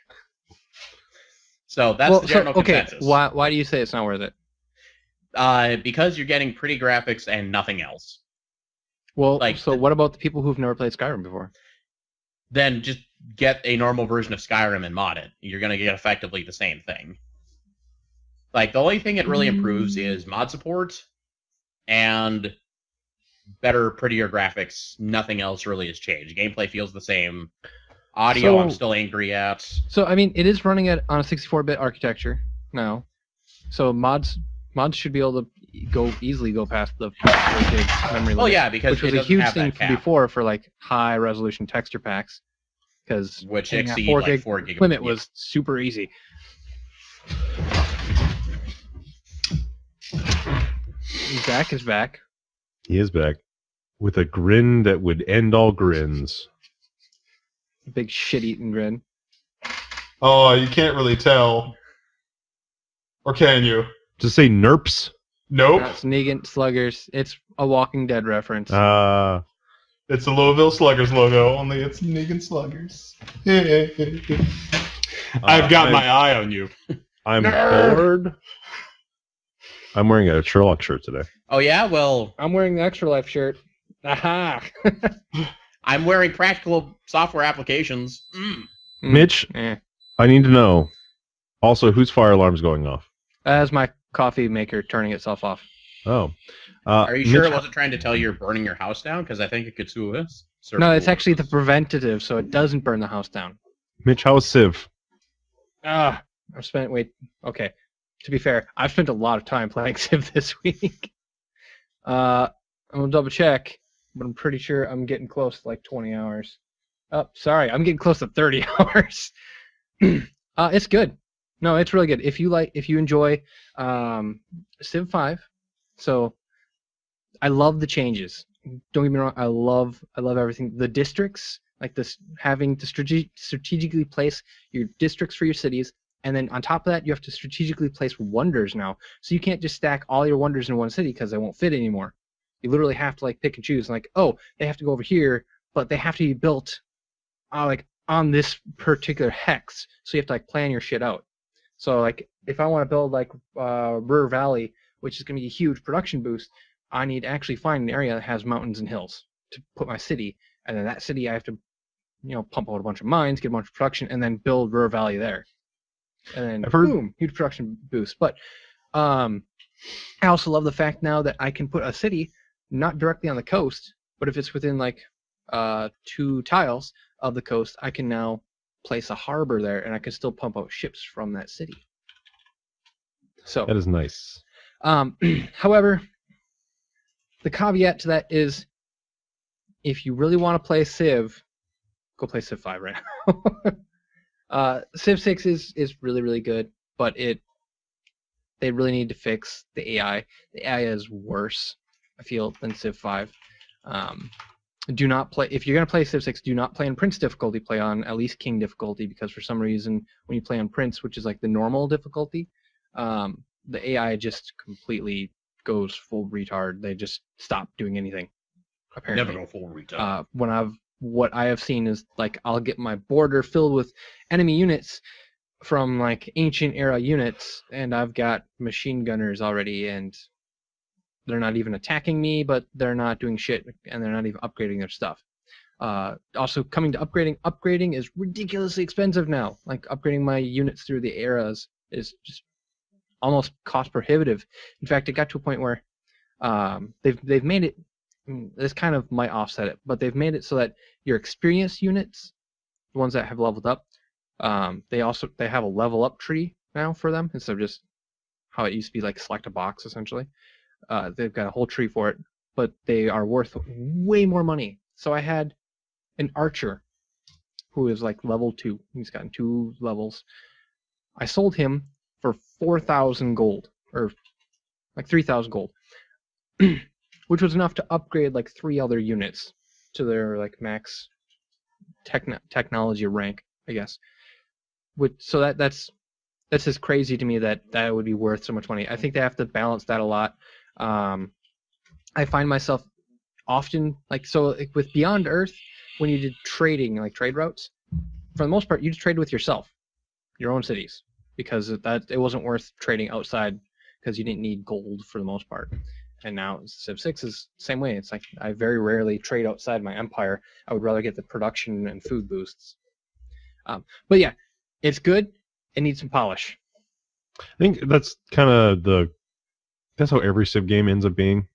So that's the general consensus. Why do you say it's not worth it? Because you're getting pretty graphics and nothing else. Well, so what about the people who've never played Skyrim before? Then just get a normal version of Skyrim and mod it. You're going to get effectively the same thing. Like, the only thing it really improves is mod support and better, prettier graphics. Nothing else really has changed. Gameplay feels the same. Audio, I'm still angry at. So, I mean, it is running on a 64-bit architecture now. So mods should be able to easily go past the 4 gig memory limit. Oh yeah, because which was a huge thing before for like high resolution texture packs, because which exceed 4 like 4 gig limit was super easy. Zach is back. He is back with a grin that would end all grins. Big shit-eating grin. Oh, you can't really tell. Or can you? Just say nerps. Nope. That's Negan Sluggers. It's a Walking Dead reference. It's the Louisville Sluggers logo, only it's Negan Sluggers. I've got my eye on you. I'm bored. I'm wearing a Sherlock shirt today. Oh yeah? Well... I'm wearing the Extra Life shirt. Aha! I'm wearing Practical Software Applications. Mitch, I need to know. Also, whose fire alarm's going off? As my coffee maker turning itself off. Oh. Are you sure it wasn't trying to tell you you're burning your house down? Because I think it could sue us. No, it's actually the preventative, so it doesn't burn the house down. Mitch, how is Civ? Okay. To be fair, I've spent a lot of time playing Civ this week. I'm going to double check, but I'm pretty sure I'm getting close to like 20 hours. Oh, sorry, I'm getting close to 30 hours. It's good. No, it's really good. If you enjoy Civ 5, so I love the changes. Don't get me wrong, I love everything. The districts, like this, having to strategically place your districts for your cities, and then on top of that, you have to strategically place wonders now. So you can't just stack all your wonders in one city because they won't fit anymore. You literally have to like pick and choose. Like, oh, they have to go over here, but they have to be built like on this particular hex. So you have to like plan your shit out. So like if I want to build like River Valley, which is going to be a huge production boost, I need to actually find an area that has mountains and hills to put my city. And then that city I have to, pump out a bunch of mines, get a bunch of production, and then build River Valley there. And then boom, huge production boost. But I also love the fact now that I can put a city not directly on the coast, but if it's within like 2 tiles of the coast, I can now place a harbor there, and I can still pump out ships from that city. So that is nice. However, the caveat to that is, if you really want to play Civ, go play Civ 5 right now. Civ 6 is really, really good, but they really need to fix the AI. The AI is worse, I feel, than Civ 5. Do not play, if you're going to play Civ 6, do not play on Prince difficulty, play on at least King difficulty, because for some reason, when you play on Prince, which is like the normal difficulty, the AI just completely goes full retard. They just stop doing anything, apparently. Never go full retard. What I have seen is, like, I'll get my border filled with enemy units from, like, ancient era units, and I've got machine gunners already, and they're not even attacking me, but they're not doing shit, and they're not even upgrading their stuff. Also, coming to upgrading is ridiculously expensive now. Like, upgrading my units through the eras is just almost cost prohibitive. In fact, it got to a point where they've made it, this kind of might offset it, but they've made it so that your experienced units, the ones that have leveled up, they have a level up tree now for them, instead of just how it used to be, like select a box essentially. They've got a whole tree for it, but they are worth way more money. So I had an archer who is like level 2. He's gotten 2 levels. I sold him for 4,000 gold, or like 3,000 gold, which was enough to upgrade like 3 other units to their like max technology rank, I guess. So that's just crazy to me that would be worth so much money. I think they have to balance that a lot. I find myself often like with Beyond Earth, when you did trading, like trade routes, for the most part you just trade with yourself, your own cities, because it wasn't worth trading outside, because you didn't need gold for the most part. And now Civ 6 is the same way. It's like I very rarely trade outside my empire. I would rather get the production and food boosts. But yeah, it's good. It needs some polish. I think that's kind of that's how every Civ game ends up being.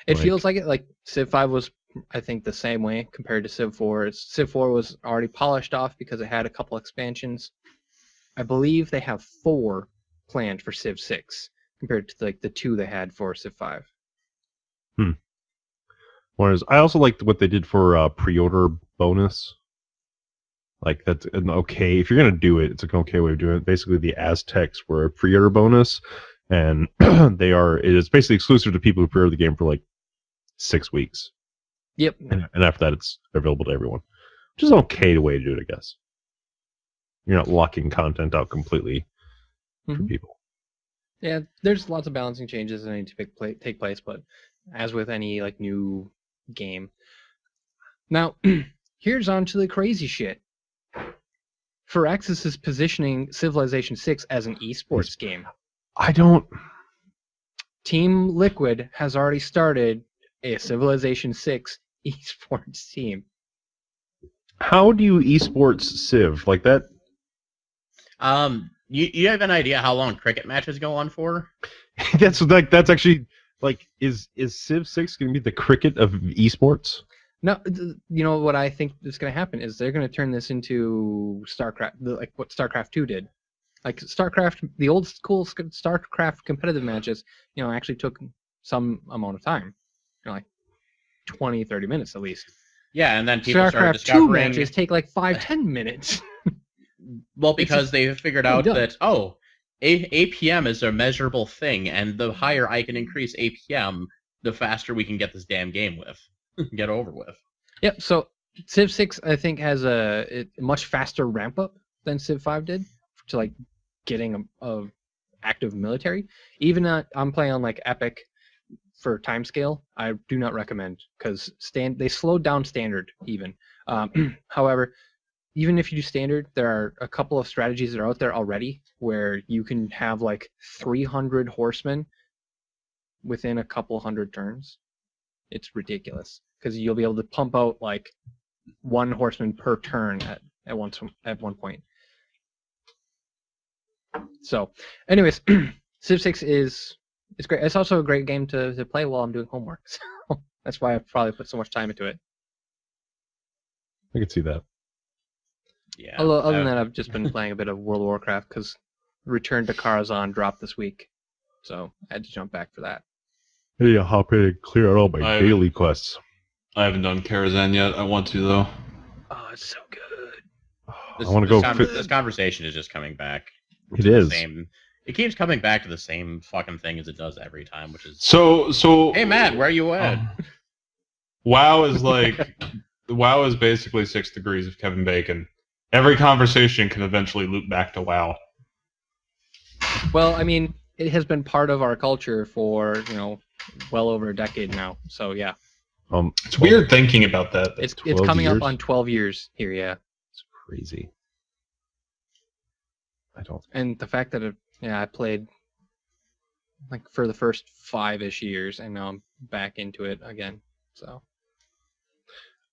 It feels like it. Like Civ 5 was, I think, the same way compared to Civ 4. Civ 4 was already polished off because it had a couple expansions. I believe they have 4 planned for Civ 6 compared to like the 2 they had for Civ 5. Whereas I also liked what they did for pre-order bonus. Like that's an okay. If you're gonna do it, it's an okay way of doing it. Basically, the Aztecs were a pre-order bonus, and it is basically exclusive to people who pre-order the game for like 6 weeks. Yep. And after that, it's available to everyone, which is an okay way to do it, I guess. You're not locking content out completely for people. Yeah, there's lots of balancing changes that need to take place, but as with any like new game. Now, here's on to the crazy shit. Firaxis is positioning Civilization 6 as an esports game. Team Liquid has already started a Civilization 6 esports team. How do you esports Civ like that? You have an idea how long cricket matches go on for? That's actually like is Civ 6 going to be the cricket of esports? No, you know what I think is going to happen is they're going to turn this into StarCraft, like what StarCraft 2 did. Like StarCraft, the old school StarCraft competitive matches, actually took some amount of time, like 20, 30 minutes at least. Yeah, and then people StarCraft started discovering 2 matches take like 5-10 minutes. Well, because they figured out that APM is a measurable thing, and the higher I can increase APM, the faster we can get this damn game get over with. Yep. So Civ 6, I think, has a much faster ramp up than Civ 5 did to like getting a active military. Even I'm playing on like Epic for timescale. I do not recommend because they slowed down standard even. However, even if you do standard, there are a couple of strategies that are out there already where you can have like 300 horsemen within a couple hundred turns. It's ridiculous because you'll be able to pump out like 1 horseman per turn at one point. So, anyways, Civ 6 is great. It's also a great game to play while I'm doing homework. So that's why I probably put so much time into it. I could see that. Yeah. Other than that, I've just been playing a bit of World of Warcraft because Return to Karazhan dropped this week, so I had to jump back for that. Yeah, hop in and clear out all my daily quests. I haven't done Karazhan yet. I want to though. Oh, it's so good. I want to go. This conversation is just coming back. It is. It keeps coming back to the same fucking thing as it does every time, which is so. Hey Matt, where are you at? WoW is basically 6 degrees of Kevin Bacon. Every conversation can eventually loop back to WoW. Well, I mean, it has been part of our culture for well over a decade now. So yeah. It's weird thinking about that. It's coming up on 12 years here. Yeah. It's crazy. And the fact that I played like for the first 5-ish years, and now I'm back into it again. So.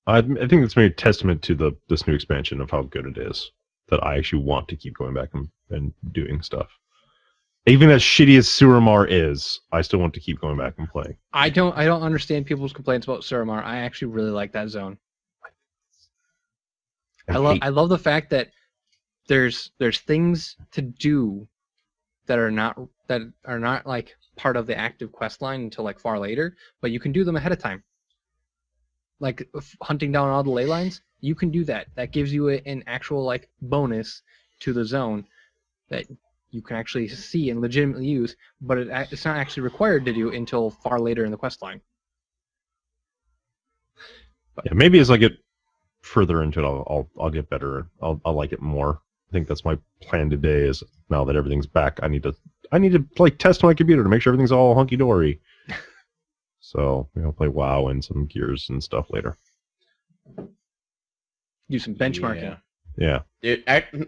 I think it's maybe a testament to this new expansion of how good it is that I actually want to keep going back and doing stuff. Even as shitty as Suramar is, I still want to keep going back and playing. I don't understand people's complaints about Suramar. I actually really like that zone. I love the fact that there's things to do that are not like part of the active quest line until like far later, but you can do them ahead of time. Like hunting down all the ley lines, you can do that. That gives you an actual like bonus to the zone that you can actually see and legitimately use, but it's not actually required to do until far later in the quest line. But, yeah, maybe as I get further into it, I'll get better. I'll like it more. I think that's my plan today. Is now that everything's back, I need to like test my computer to make sure everything's all hunky dory. So play WoW and some Gears and stuff later. Do some benchmarking. Yeah. Dude,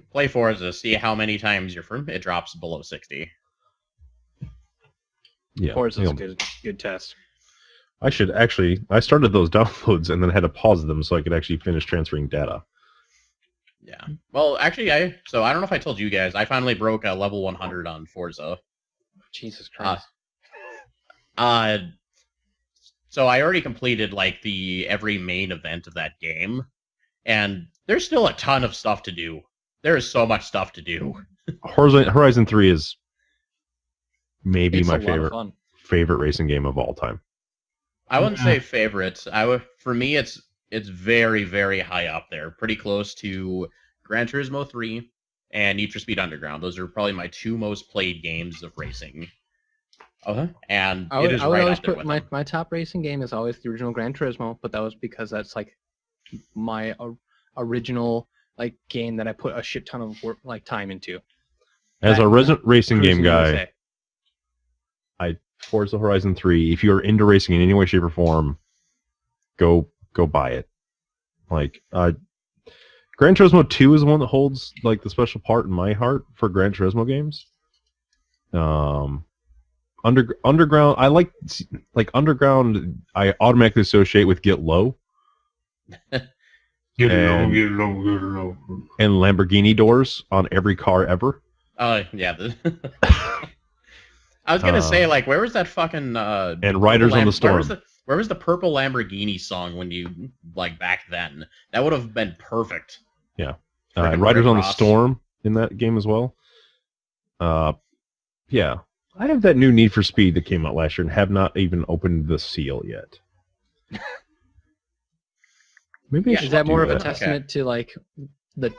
play Forza, see how many times your it drops below 60. Yeah, Forza's a good test. I started those downloads and then had to pause them so I could actually finish transferring data. Yeah. Well, actually, I don't know if I told you guys, I finally broke a level 100 on Forza. Jesus Christ. So I already completed like every main event of that game, and there's still a ton of stuff to do. There is so much stuff to do. Horizon 3 is maybe It's my a lot of fun. favorite racing game of all time. I wouldn't say favorite. For me, it's very, very high up there, pretty close to Gran Turismo 3 and Need for Speed Underground. Those are probably my two most played games of racing. And I it would is right always up there put with them. my top racing game is always the original Gran Turismo, but that was because that's like my original like game that I put a shit ton of work, like time into. As a resident racing Cruising game guy, USA. Forza Horizon 3, if you're into racing in any way, shape, or form, go buy it. Like, Gran Turismo 2 is the one that holds like the special part in my heart for Gran Turismo games. Underground, I like Underground. I automatically associate with Get Low. Get And- low. And Lamborghini doors on every car ever. Yeah. I was gonna say, like, where was that fucking And Riders on the Storm. Where was the purple Lamborghini song when you like back then? That would have been perfect. Yeah. Freaking And Riders Rick on the Ross. Storm in that game as well. Yeah. I have that new Need for Speed that came out last year and have not even opened the seal yet. Maybe I Yeah, should Is that do more of a that. testament to like the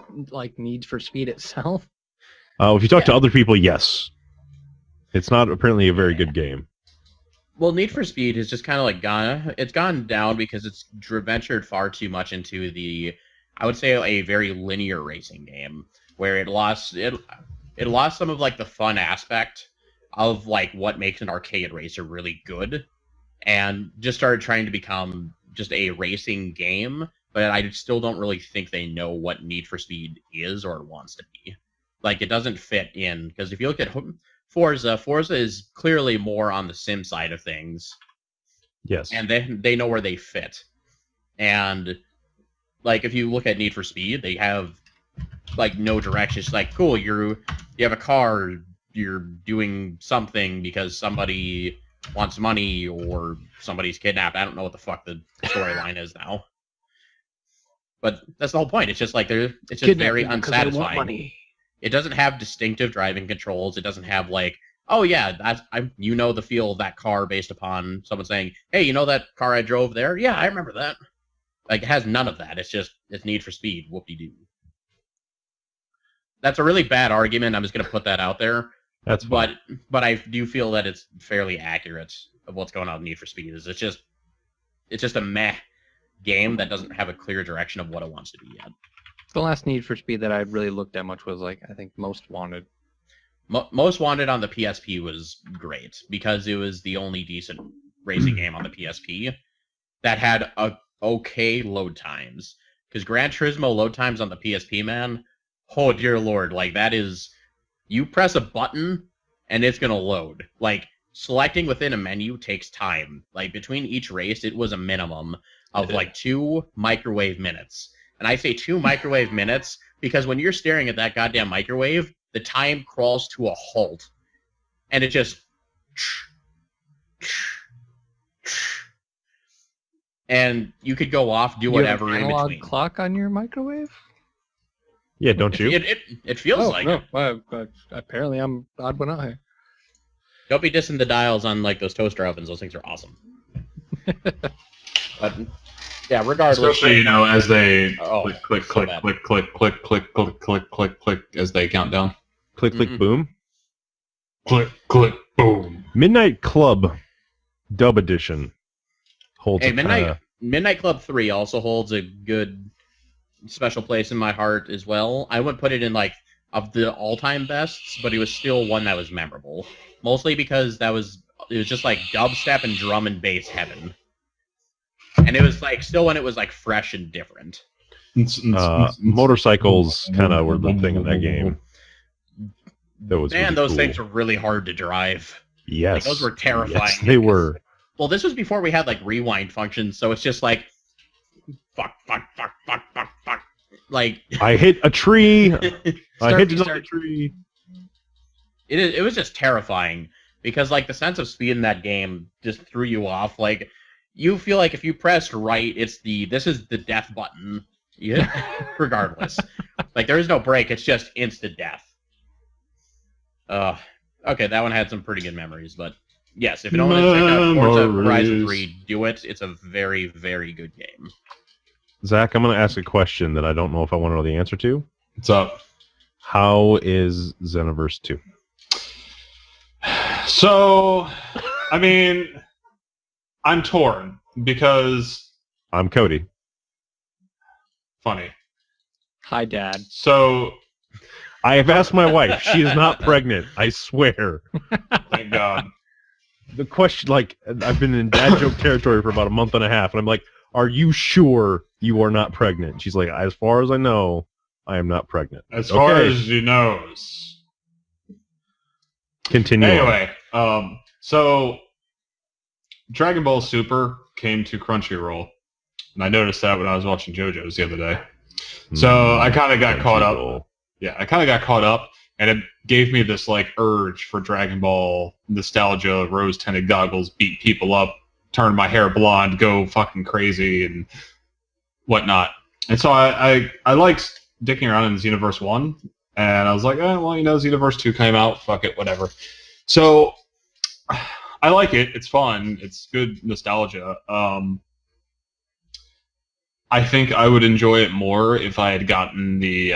Need for Speed itself? If you talk to other people, yes. It's not apparently a very good game. Well, Need for Speed is just kind of like gone down because it's ventured far too much into I would say, a very linear racing game where it lost some of like the fun aspect of like what makes an arcade racer really good, and just started trying to become just a racing game. But I still don't really think they know what Need for Speed is or wants to be. Like, it doesn't fit in, because if you look at Forza is clearly more on the sim side of things, Yes. and they know where they fit. And like, if you look at Need for Speed, they have like no direction. It's like, cool, you have a car, you're doing something because somebody wants money or somebody's kidnapped. I don't know what the fuck the storyline is now. But that's the whole point. It's just like it's just very unsatisfying. It doesn't have distinctive driving controls. It doesn't have like, oh yeah, the feel of that car based upon someone saying, hey, you know that car I drove there? Yeah, I remember that. Like, it has none of that. It's Need for Speed. Whoop-de-doo. That's a really bad argument. I'm just gonna put that out there. That's fine. But I do feel that it's fairly accurate of what's going on with Need for Speed. It's just a meh game that doesn't have a clear direction of what it wants to be yet. The last Need for Speed that I really looked at much was like, I think, Most Wanted. Most Wanted on the PSP was great because it was the only decent racing game on the PSP that had okay load times. Because Gran Turismo load times on the PSP, man, oh dear lord, like that is, you press a button and it's gonna load. Like, selecting within a menu takes time. Like, between each race, it was a minimum of like 2 microwave minutes. And I say 2 microwave minutes because when you're staring at that goddamn microwave, the time crawls to a halt. And it just... And you could go off, do whatever you have an in analog between. clock on your microwave? Yeah, don't you? It feels like it. Well, apparently I'm odd one out here. Don't be dissing the dials on like those toaster ovens. Those things are awesome. But yeah, regardless. Especially, as they Oh, click, so click, bad. click, click, click, click, click, click, click, click, as they count down. Click, click, Mm-mm. boom. Click, click, boom. Midnight Club Dub Edition holds Hey, a Midnight Club 3 also holds a good special place in my heart as well. I wouldn't put it in like of the all-time bests, but it was still one that was memorable. Mostly because it was just like dubstep and drum and bass heaven. And it was like still when it was like fresh and different. motorcycles kind of were the thing in that game. That was Man, really those cool. things are really hard to drive. Yes. Like, those were terrifying. Yes, they were. Well, this was before we had like rewind functions, so it's just like fuck. Like I hit a tree. I hit you another start- tree. it was just terrifying because like the sense of speed in that game just threw you off. Like you feel like if you pressed right, this is the death button. Yeah, regardless. Like there is no break. It's just instant death. Okay, that one had some pretty good memories, but yes, if you don't want to check out Forza Horizon 3, do it. It's a very, very good game. Zach, I'm going to ask a question that I don't know if I want to know the answer to. What's up? How is Xenoverse 2? So, I mean, I'm torn because I'm Cody. funny. Hi, Dad. So, I have asked my wife. She is not pregnant. I swear. thank God. The question, like, I've been in dad joke territory for about a month and a half, and I'm like, are you sure you are not pregnant? She's like, as far as I know, I am not pregnant. As far as she knows. Continue. Anyway, so Dragon Ball Super came to Crunchyroll, and I noticed that when I was watching JoJo's the other day. So I kind of got caught up. Yeah, I kind of got caught up, and it gave me this like urge for Dragon Ball nostalgia, rose-tinted goggles, beat people up, turn my hair blonde, go fucking crazy, and whatnot. And so I liked dicking around in Xenoverse 1, and I was like, well, Xenoverse 2 came out, fuck it, whatever. So I like it. It's fun. It's good nostalgia. I think I would enjoy it more if I had gotten the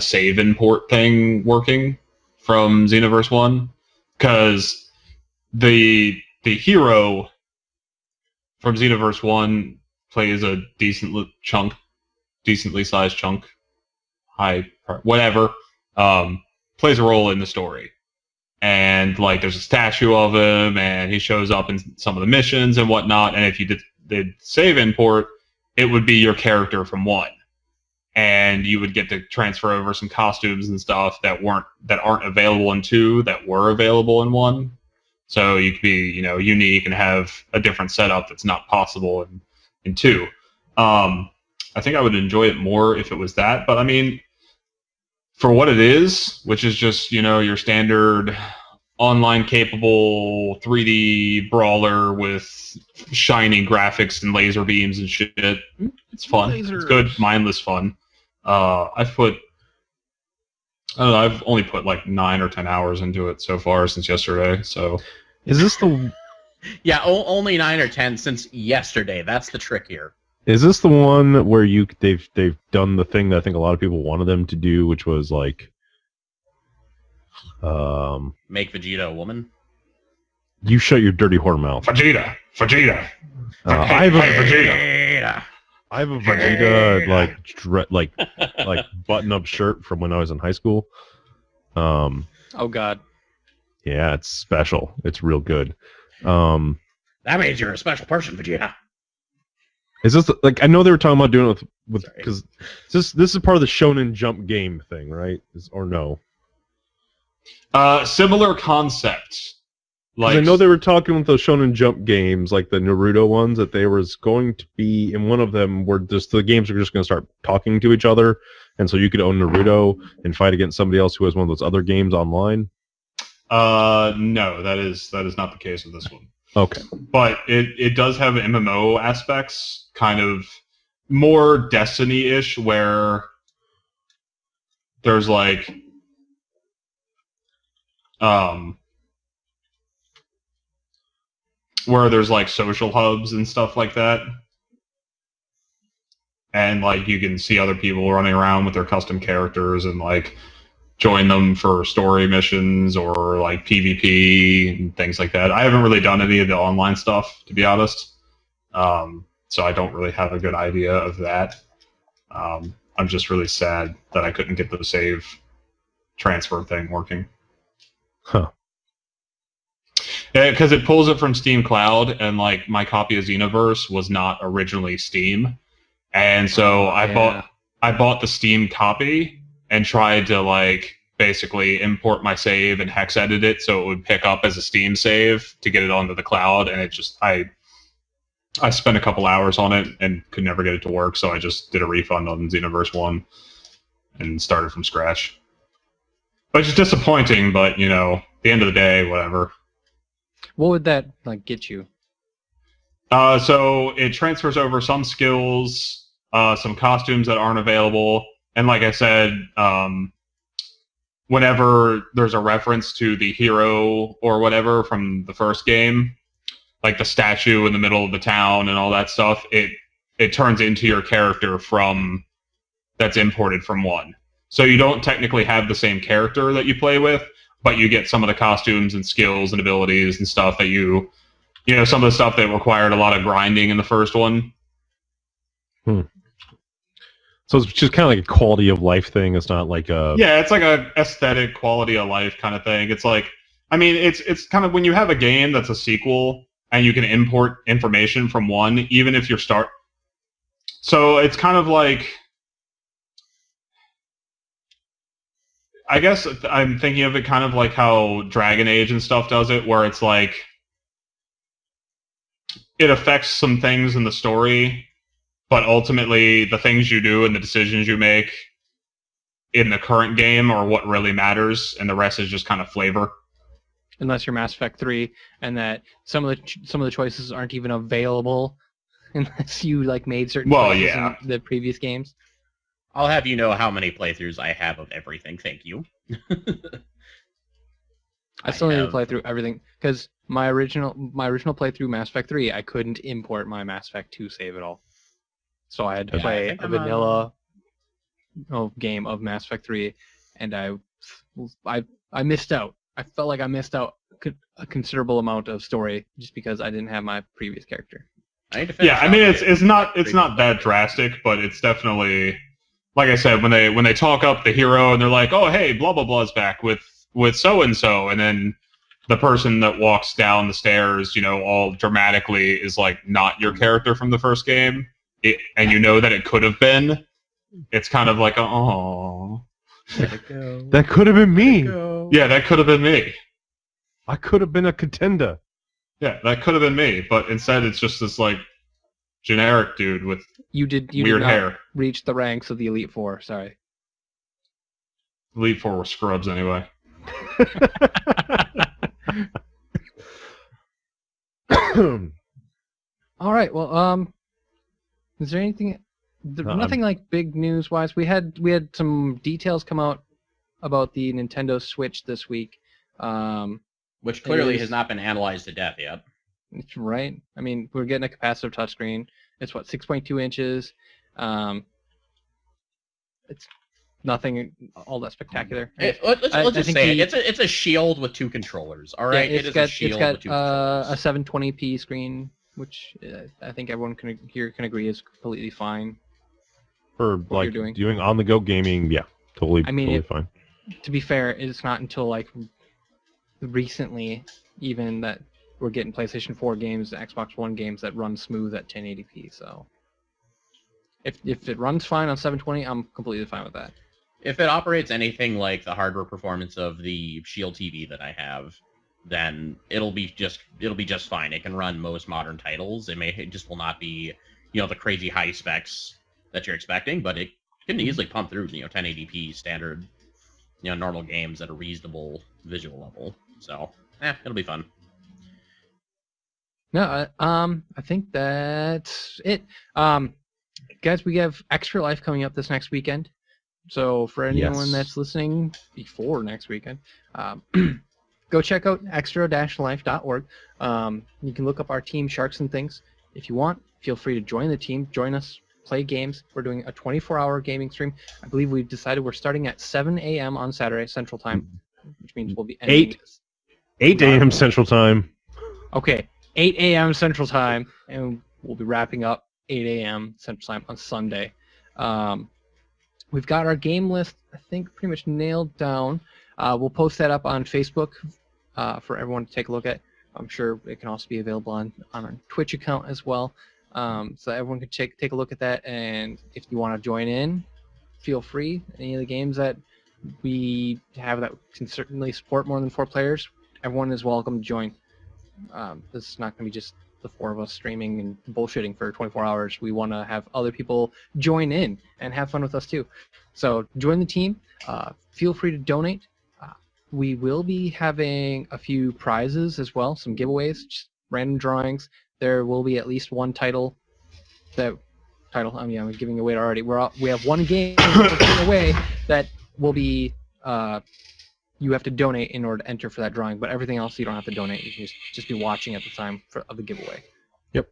save import thing working from Xenoverse 1, because the hero from Xenoverse 1 plays a decently sized chunk, whatever, plays a role in the story. And like there's a statue of him, and he shows up in some of the missions and whatnot, and if you did save import, it would be your character from 1. And you would get to transfer over some costumes and stuff that aren't available in 2 that were available in 1. So you could be, unique and have a different setup that's not possible in 2. I think I would enjoy it more if it was that. But I mean, for what it is, which is just, your standard online capable 3D brawler with shiny graphics and laser beams and shit, it's fun. It's good, mindless fun. I've only put like 9 or 10 hours into it so far since yesterday. So, is this the? Yeah, only 9 or 10 since yesterday. That's the trick here. Is this the one where they've done the thing that I think a lot of people wanted them to do, which was like, make Vegeta a woman? You shut your dirty whore mouth. Vegeta. I have a Vegeta. I have a Vegeta like button-up shirt from when I was in high school. Oh God. Yeah, it's special. It's real good. That means you're a special person, Vegeta. Is this like, I know they were talking about doing it with because this is part of the Shonen Jump game thing, right? Or no? Similar concept. Like, I know they were talking with those Shonen Jump games, like the Naruto ones, that there was going to be in one of them where just the games are just going to start talking to each other, and so you could own Naruto and fight against somebody else who has one of those other games online. No, that is not the case with this one. Okay, but it does have MMO aspects, kind of more Destiny-ish, where there's like social hubs and stuff like that, and like you can see other people running around with their custom characters and like join them for story missions or like PvP and things like that. I haven't really done any of the online stuff, to be honest, so I don't really have a good idea of that. I'm just really sad that I couldn't get the save transfer thing working. Huh. Yeah, because it pulls it from Steam Cloud, and like my copy of Xenoverse was not originally Steam, and so I bought the Steam copy and tried to like basically import my save and hex edit it so it would pick up as a Steam save to get it onto the cloud, and it just I spent a couple hours on it and could never get it to work, so I just did a refund on Xenoverse 1 and started from scratch. Which is disappointing, but, you know, at the end of the day, whatever. What would that like get you? So it transfers over some skills, some costumes that aren't available, and like I said, whenever there's a reference to the hero or whatever from the first game, like the statue in the middle of the town and all that stuff, it turns into your character from that's imported from 1. So you don't technically have the same character that you play with, but you get some of the costumes and skills and abilities and stuff that you know, some of the stuff that required a lot of grinding in the first one. So it's just kind of like a quality of life thing. It's not like a... Yeah, it's like a aesthetic quality of life kind of thing. It's like, I mean, it's kind of when you have a game that's a sequel and you can import information from 1, even if you're So it's kind of like, I guess I'm thinking of it kind of like how Dragon Age and stuff does it, where it's like it affects some things in the story, but ultimately the things you do and the decisions you make in the current game are what really matters, and the rest is just kind of flavor. Unless you're Mass Effect 3, and that some of the choices aren't even available unless you like made certain choices in the previous games. I'll have you know how many playthroughs I have of everything. Thank you. I still need to play through everything because my original playthrough Mass Effect 3, I couldn't import my Mass Effect 2 save at all, so I had to play a vanilla game of Mass Effect 3, and I missed out. I felt like I missed out a considerable amount of story just because I didn't have my previous character. I mean it's not that drastic, but it's definitely, like I said, when they talk up the hero and they're like, oh hey, blah blah blah's back with so and so, and then the person that walks down the stairs, you know, all dramatically is like not your character from the first game, and you know that it could have been. It's kind of like, oh, that could have been me. Yeah, that could have been me. I could have been a contender. Yeah, that could have been me, but instead it's just this like generic dude with you weird did not hair. Reach the ranks of the Elite Four. Sorry. Elite Four were scrubs anyway. All right. Well, is there anything? Nothing like big news wise. We had some details come out about the Nintendo Switch this week, which clearly has not been analyzed to death yet. Right. I mean, we're getting a capacitive touchscreen. It's 6.2 inches. It's nothing all that spectacular. Let's just say it's a Shield with 2 controllers. All right, it's got a 720p screen, which I think everyone can agree is completely fine. For like doing on-the-go gaming, yeah, totally fine. To be fair, it's not until like recently even that we're getting PlayStation 4 games, Xbox One games that run smooth at 1080p. So if it runs fine on 720, I'm completely fine with that. If it operates anything like the hardware performance of the Shield TV that I have, then it'll be just fine. It can run most modern titles. It just will not be, you know, the crazy high specs that you're expecting, but it can easily pump through, you know, 1080p standard, you know, normal games at a reasonable visual level. So, it'll be fun. No, I think that's it. Guys, we have Extra Life coming up this next weekend. So for anyone that's listening before next weekend, go check out extra-life.org. You can look up our team, Sharks and Things. If you want, feel free to join the team. Join us, play games. We're doing a 24-hour gaming stream. I believe we've decided we're starting at 7 a.m. on Saturday Central Time, which means we'll be ending 8 a.m. Central Time. Okay, 8 a.m. Central Time, and we'll be wrapping up 8 a.m. Central Time on Sunday. We've got our game list, I think, pretty much nailed down. We'll post that up on Facebook for everyone to take a look at. I'm sure it can also be available on our Twitch account as well, so everyone can take a look at that. And if you want to join in, feel free. Any of the games that we have that can certainly support more than 4 players, everyone is welcome to join. This is not going to be just the 4 of us streaming and bullshitting for 24 hours. We want to have other people join in and have fun with us too. So join the team. Feel free to donate. We will be having a few prizes as well, some giveaways, just random drawings. There will be at least one title. I'm giving away already. We have one game we're giving away that will be. You have to donate in order to enter for that drawing, but everything else you don't have to donate. You can just be watching at the time of the giveaway. Yep.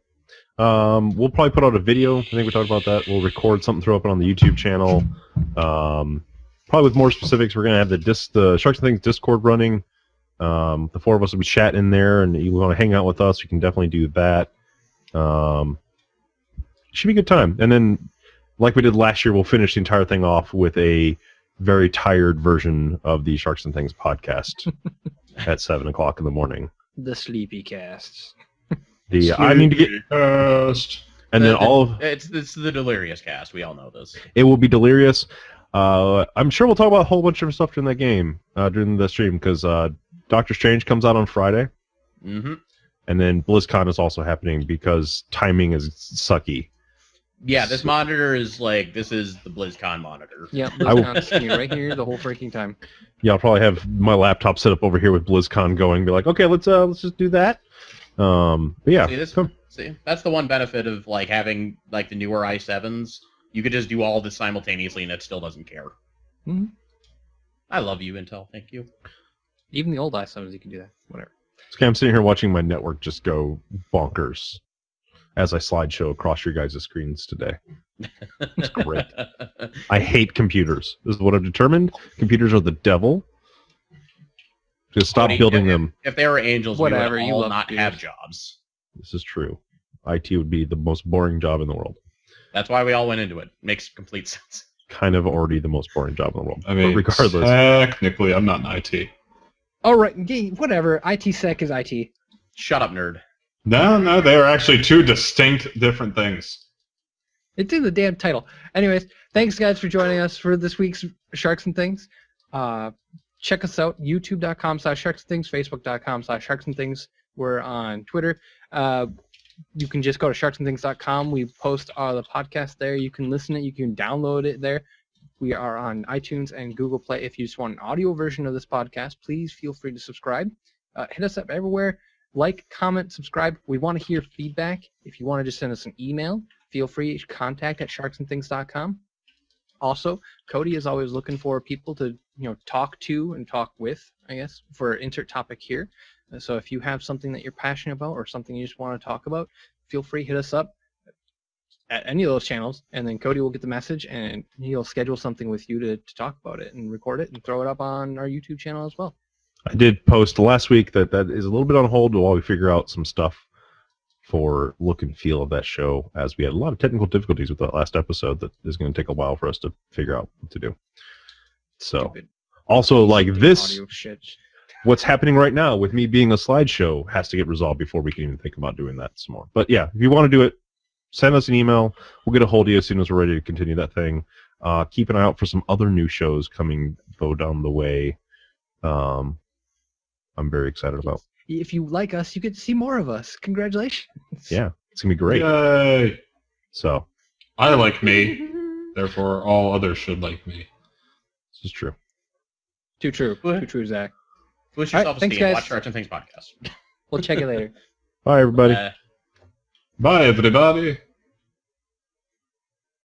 We'll probably put out a video. I think we talked about that. We'll record something, throw up on the YouTube channel. Probably with more specifics. We're gonna have the Sharks and Things Discord running. The 4 of us will be chatting in there, and you want to hang out with us, you can definitely do that. Should be a good time. And then, like we did last year, we'll finish the entire thing off with a very tired version of the Sharks and Things podcast at 7 o'clock in the morning. The sleepy casts. I need to get and then all of it's the delirious cast. We all know this. It will be delirious. I'm sure we'll talk about a whole bunch of stuff during that game during the stream because Doctor Strange comes out on Friday, Mm-hmm. and then BlizzCon is also happening because timing is sucky. Yeah, this monitor is this is the BlizzCon monitor. Yeah, BlizzCon's sitting right here the whole freaking time. Yeah, I'll probably have my laptop set up over here with BlizzCon going. Be like, okay, let's just do that. But yeah, See, that's the one benefit of having the newer i7s. You could just do all this simultaneously, and it still doesn't care. Mm-hmm. I love you, Intel. Thank you. Even the old i7s, you can do that. Whatever. Okay, I'm sitting here watching my network just go bonkers as I slideshow across your guys' screens today. It's great. I hate computers. This is what I've determined. Computers are the devil. Just stop building them. If they were angels, Whatever, we you would all love not computers. have jobs. This is true. IT would be the most boring job in the world. That's why we all went into it. Makes complete sense. Kind of already the most boring job in the world. I mean, but regardless, technically, I'm not in IT. All right, whatever. IT sec is IT. Shut up, nerd. No, they are actually 2 distinct different things. It's in the damn title. Anyways, thanks guys for joining us for this week's Sharks and Things. Check us out, youtube.com/sharksandthings, facebook.com/sharksandthings. We're on Twitter. You can just go to sharksandthings.com. We post the podcast there. You can listen to it. You can download it there. We are on iTunes and Google Play. If you just want an audio version of this podcast, please feel free to subscribe. Hit us up everywhere. Like, comment, subscribe. We want to hear feedback. If you want to just send us an email, feel free to contact at sharksandthings.com. Also, Cody is always looking for people to talk to and talk with, I guess, for insert topic here. So if you have something that you're passionate about or something you just want to talk about, feel free, hit us up at any of those channels, and then Cody will get the message and he'll schedule something with you to talk about it and record it and throw it up on our YouTube channel as well. I did post last week that is a little bit on hold while we figure out some stuff for look and feel of that show, as we had a lot of technical difficulties with that last episode that is going to take a while for us to figure out what to do. So, Stupid. Also, this, audio shit. what's happening right now with me being a slideshow has to get resolved before we can even think about doing that some more. But yeah, if you want to do it, send us an email. We'll get a hold of you as soon as we're ready to continue that thing. Keep an eye out for some other new shows coming down the way. I'm very excited about. If you like us, you get to see more of us. Congratulations. Yeah, it's going to be great. Yay! So, I like me, therefore all others should like me. this is true. Too true. Too true, Zach. Boost All right, yourself thanks, esteem. guys. Watch Sharks and Things podcast. We'll check it later. Bye, everybody. Bye, everybody.